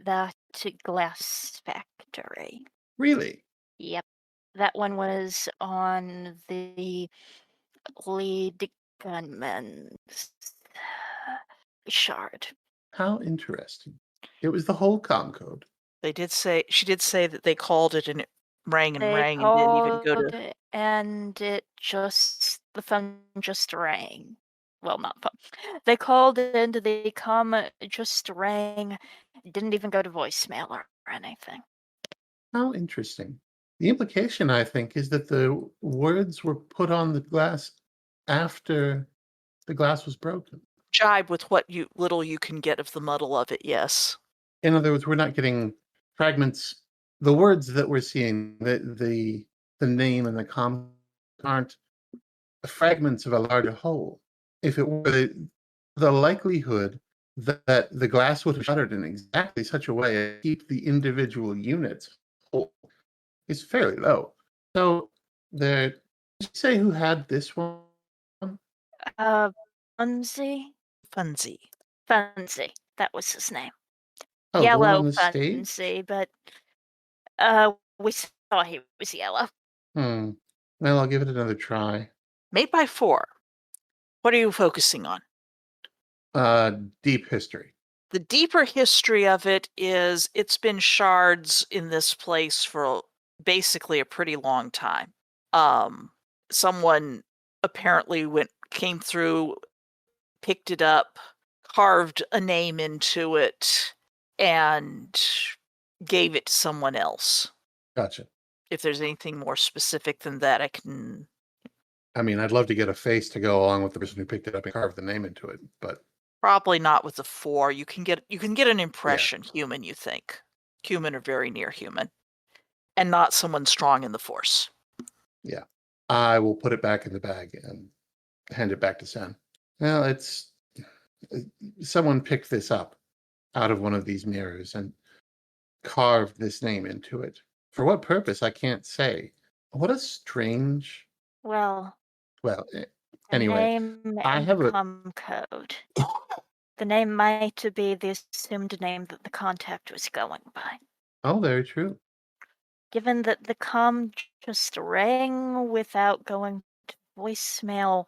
that glass factory. Really? Yep. That one was on the lead gunman's shard. How interesting. It was the whole com code. She did say that they called it and it rang and They rang and didn't even go called to. and the phone just rang. Well, not phone. They called and the comm just rang. Didn't even go to voicemail or anything. How interesting. The implication, I think, is that the words were put on the glass after the glass was broken. Jibe with what little you can get of the muddle of it, yes. In other words, we're not getting fragments. The words that we're seeing, the name and the com aren't fragments of a larger whole. If it were the likelihood that the glass would have shattered in exactly such a way as to keep the individual units whole is fairly low. So there, did you say who had this one? Funzy? Funsy. Funzy. That was his name. Oh, the one on Yellow the stage? Funzy, but we saw he was yellow. Well, I'll give it another try. Made by 4. What are you focusing on? Deep history. The deeper history of it is it's been shards in this place for basically a pretty long time. Someone apparently came through, picked it up, carved a name into it, and gave it to someone else. Gotcha. If there's anything more specific than that, I can. I mean, I'd love to get a face to go along with the person who picked it up and carved the name into it, but Probably not with the 4. You can get an impression. Human, you think. Human or very near human. And not someone strong in the Force. yeah, I will put it back in the bag and hand it back to Sen. Well, it's someone picked this up out of one of these mirrors and carved this name into it. For what purpose, I can't say. What a strange. Well, Well, the anyway, name I and have the a. com code. The name might be the assumed name that the contact was going by. Oh, very true. Given that the comm just rang without going to voicemail,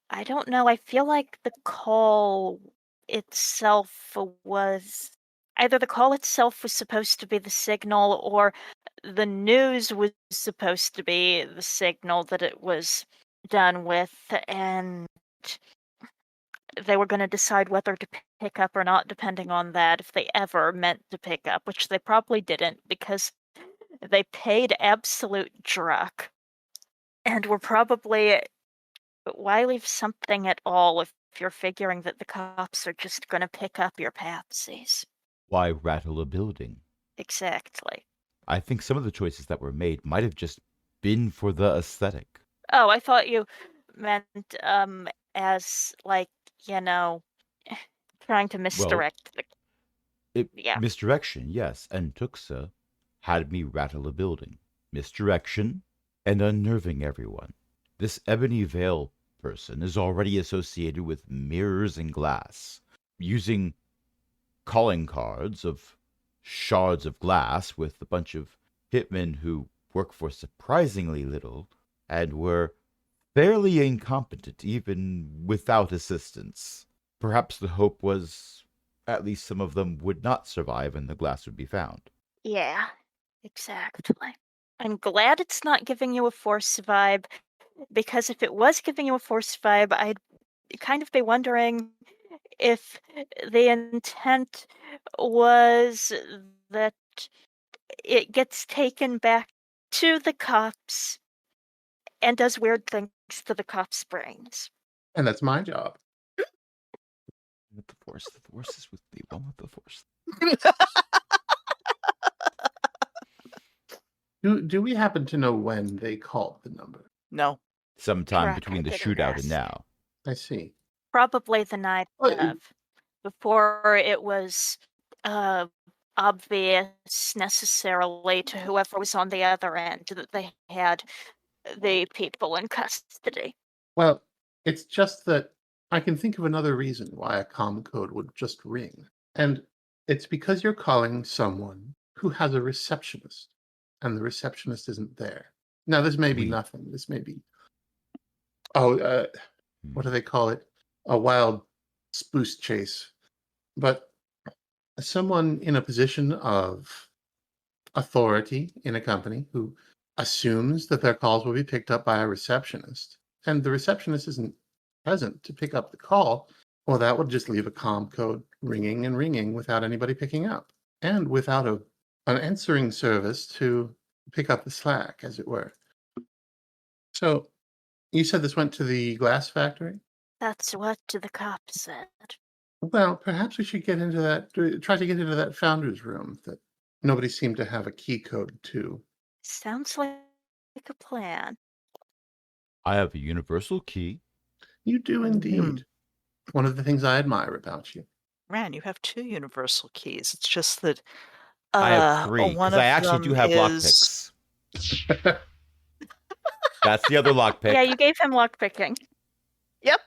I don't know. I feel like the call itself was either the call itself was supposed to be the signal or the news was supposed to be the signal that it was done with, and they were going to decide whether to pick up or not, depending on that, if they ever meant to pick up, which they probably didn't because they paid absolute druck and were probably. But why leave something at all if you're figuring that the cops are just going to pick up your patsies? Why rattle a building? Exactly. I think some of the choices that were made might have just been for the aesthetic. Oh, I thought you meant as like, you know, trying to Well, misdirect the yeah. misdirection, yes, and Tuxa had me rattle a building. Misdirection and unnerving everyone. This ebony veil person is already associated with mirrors and glass. Using calling cards of shards of glass with a bunch of hitmen who work for surprisingly little and were fairly incompetent even without assistance. Perhaps the hope was at least some of them would not survive and the glass would be found. Yeah, exactly. I'm glad it's not giving you a Force vibe, because if it was giving you a Force vibe, I'd kind of be wondering if the intent was that it gets taken back to the cops and does weird things to the cops' brains. And that's my job. With the Force is with the one with the Force. Do we happen to know when they called the number? No. Sometime Correct, between I the didn't shootout and ask. now. I see. Probably the night Oh, of, before it was obvious necessarily to whoever was on the other end that they had the people in custody. Well, it's just that I can think of another reason why a comm code would just ring. And it's because you're calling someone who has a receptionist, and the receptionist isn't there. Now, this may be We- nothing. This may be, what do they call it? A wild spruce chase. But someone in a position of authority in a company who assumes that their calls will be picked up by a receptionist, and the receptionist isn't present to pick up the call, well, that would just leave a comm code ringing and ringing without anybody picking up, and without an answering service to pick up the slack, as it were. So, you said this went to the glass factory? That's what the cops said. Well, perhaps we should get into that, try to get into that founder's room that nobody seemed to have a key code to. Sounds like a plan. I have a universal key. You do indeed. One of the things I admire about you. Ran, you have 2 universal keys. It's just that I have 3 one because of I actually them do have is lockpicks. That's the other lockpick. Yeah, you gave him lockpicking. Yep.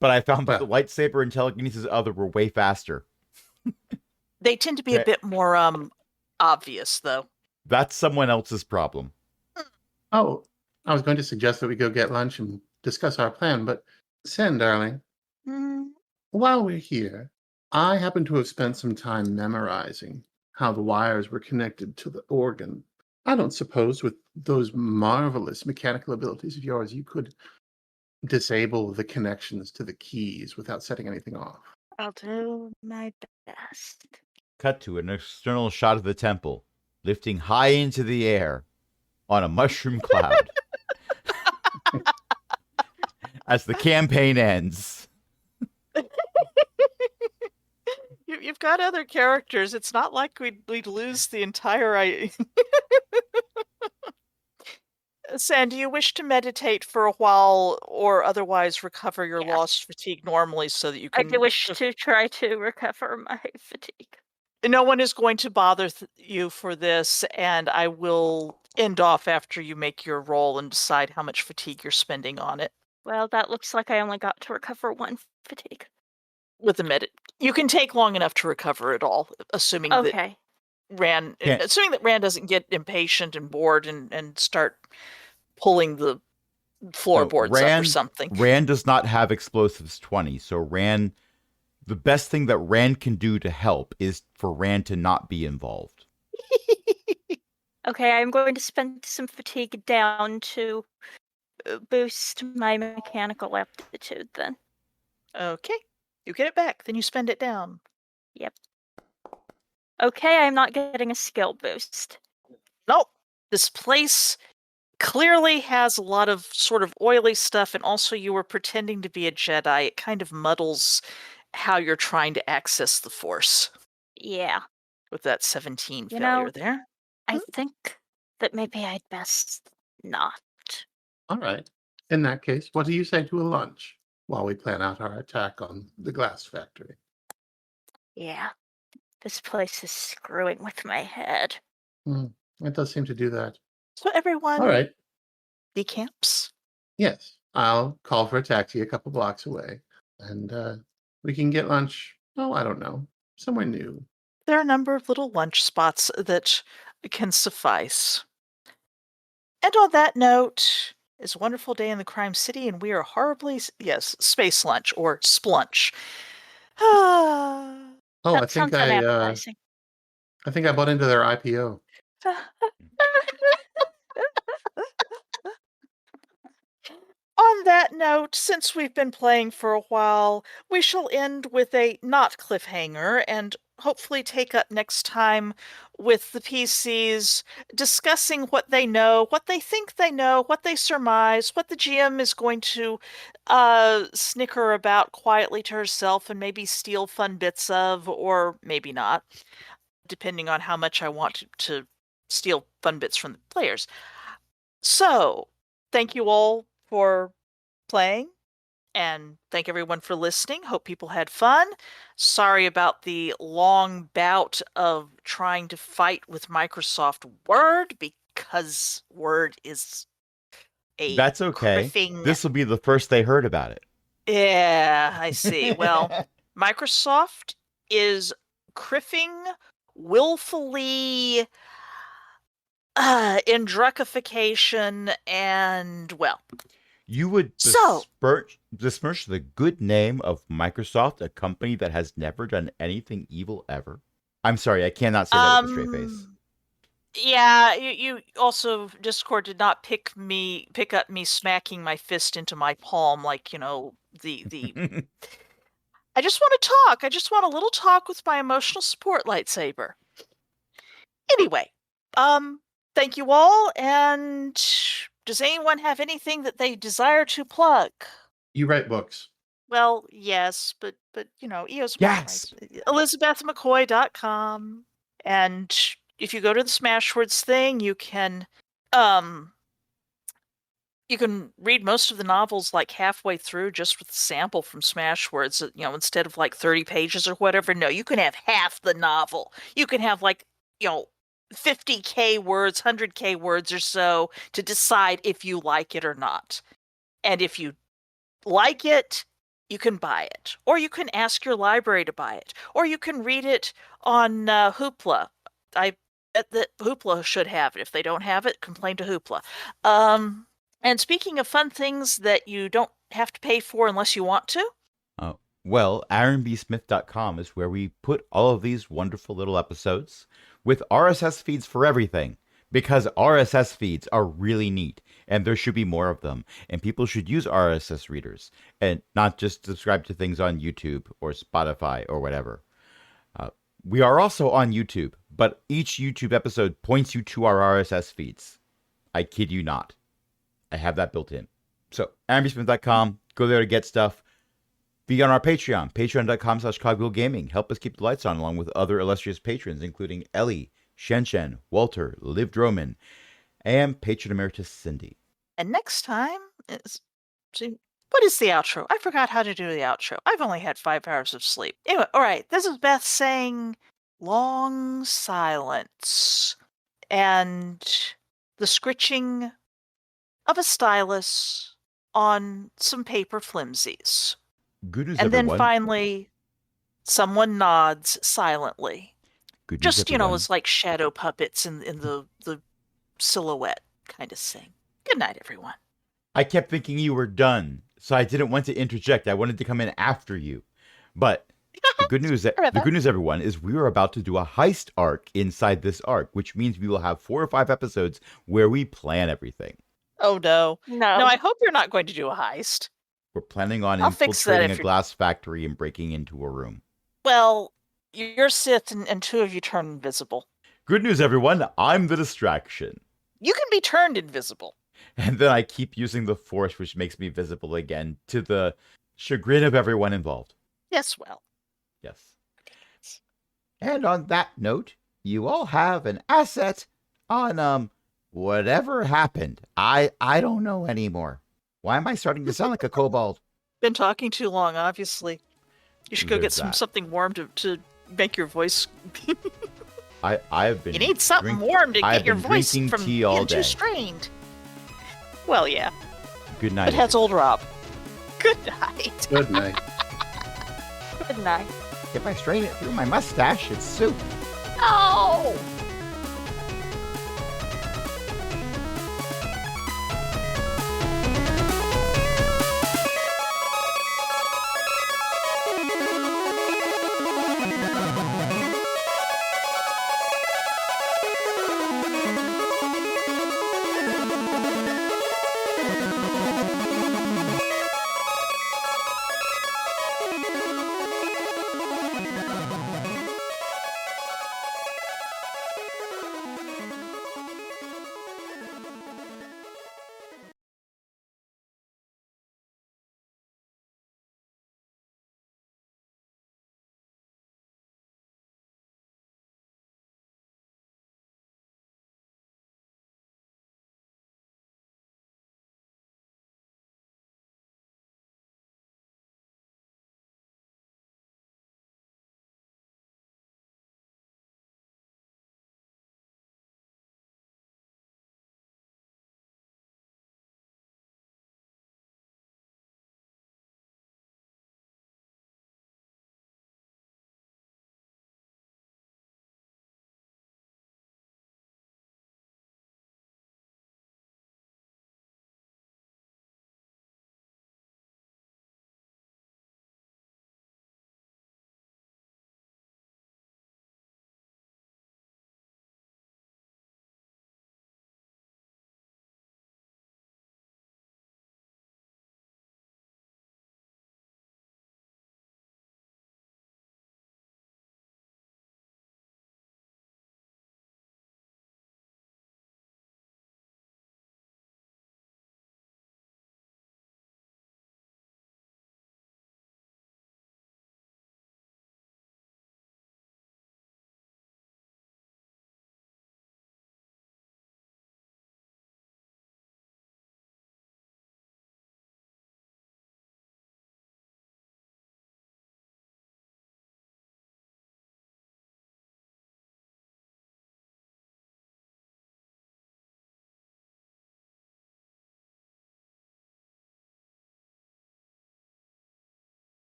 But I found that Well. the lightsaber and telekinesis other were way faster. They tend to be a Okay. bit more obvious though. That's someone else's problem. Oh, I was going to suggest that we go get lunch and discuss our plan, but Sen, darling, Mm, while we're here, I happen to have spent some time memorizing how the wires were connected to the organ. I don't suppose with those marvelous mechanical abilities of yours, you could disable the connections to the keys without setting anything off. I'll do my best. Cut to an external shot of the temple, lifting high into the air on a mushroom cloud. As the campaign ends. You've got other characters. It's not like we'd lose the entire. San, do you wish to meditate for a while or otherwise recover your Yes. lost fatigue normally so that you I can? do wish to try to recover my fatigue. No one is going to bother you for this, and I will end off after you make your roll and decide how much fatigue you're spending on it. Well, that looks like I only got to recover 1 fatigue. With the medit, you can take long enough to recover it all, assuming that Okay. Rand, Yeah. assuming that Rand doesn't get impatient and bored and start pulling the floorboards up or something. Rand does not have explosives 20, so Rand, the best thing that Rand can do to help is for Rand to not be involved. Okay, I'm going to spend some fatigue down to boost my mechanical aptitude then. Okay, you get it back, then you spend it down. Okay, I'm not getting a skill boost. Nope, this place clearly has a lot of sort of oily stuff, and also you were pretending to be a Jedi. It kind of muddles how you're trying to access the Force Yeah. with that 17 You failure know, there. I think that maybe I'd best not. All right. In that case, what do you say to a lunch while we plan out our attack on the glass factory? Yeah. This place is screwing with my head. It does seem to do that. So everyone All right. decamps. Yes, I'll call for a taxi a couple blocks away, and we can get lunch. Oh, I don't know, somewhere new. There are a number of little lunch spots that can suffice. And on that note, it's a wonderful day in the crime city, and we are horribly, yes, space lunch or splunch. Oh, That sounds unappetizing. I think I bought into their IPO. On that note, since we've been playing for a while, we shall end with a not cliffhanger and hopefully take up next time with the PCs discussing what they know, what they think they know, what they surmise, what the GM is going to snicker about quietly to herself and maybe steal fun bits of, or maybe not, depending on how much I want to steal fun bits from the players. So, thank you all for playing, and thank everyone for listening. Hope people had fun. Sorry about the long bout of trying to fight with Microsoft Word, because Word is a That's okay. criffing. This will be the first they heard about it. Yeah, I see. Well, Microsoft is criffing willfully in druckification, and well, You would So- besmirch the good name of Microsoft, a company that has never done anything evil ever. I'm sorry, I cannot say that with a straight face. Yeah, you also, Discord did not pick up me smacking my fist into my palm like, the I just want to talk. I just want a little talk with my emotional support lightsaber. Anyway, thank you all, and does anyone have anything that they desire to plug? You write books. Well, yes, but EOS Yes! ElizabethMcCoy.com. And if you go to the Smashwords thing, you can read most of the novels like halfway through just with the sample from Smashwords, instead of like 30 pages or whatever. No, you can have half the novel. You can have 50K words, 100K words or so to decide if you like it or not. And if you like it, you can buy it. Or you can ask your library to buy it. Or you can read it on Hoopla. I bet that Hoopla should have it. If they don't have it, complain to Hoopla. And speaking of fun things that you don't have to pay for unless you want to, Well, AaronBSmith.com is where we put all of these wonderful little episodes with RSS feeds for everything, because RSS feeds are really neat, and there should be more of them, and people should use RSS readers, and not just subscribe to things on YouTube or Spotify or whatever. We are also on YouTube, but each YouTube episode points you to our RSS feeds. I kid you not. I have that built in. So, AaronBSmith.com, go there to get stuff. Be on our Patreon, patreon.com/cogwheelgaming. Help us keep the lights on along with other illustrious patrons, including Ellie, Shen, Walter, Liv Droman, and patron emeritus Cindy. and next time what is the outro? I forgot how to do the outro. I've only had 5 hours of sleep. Anyway, all right, this is Beth saying long silence and the scritching of a stylus on some paper flimsies. Good news, And everyone. then finally, someone nods silently. Good news, Just, everyone. it's like shadow puppets in the silhouette kind of thing. Good night, everyone. I kept thinking you were done, so I didn't want to interject. I wanted to come in after you. But the good news, everyone, is we are about to do a heist arc inside this arc, which means we will have 4 or 5 episodes where we plan everything. Oh, no. No. No, I hope you're not going to do a heist. We're planning on I'll fix that infiltrating if a you're- glass factory and breaking into a room. Well, you're Sith and 2 of you turn invisible. Good news, everyone. I'm the distraction. You can be turned invisible. And then I keep using the Force, which makes me visible again, to the chagrin of everyone involved. Yes, well. Yes. And on that note, you all have an asset on, whatever happened. I don't know anymore. Why am I starting to sound like a kobold? Been talking too long, obviously. You should go get There's that. something warm to make your voice. I've been. You need something warm to I've get your been voice drinking from tea all being day. too strained. Well, yeah. Good night. But that's old Rob. Good night. Good night. Good night. If I strain it through my mustache, it's soup. No!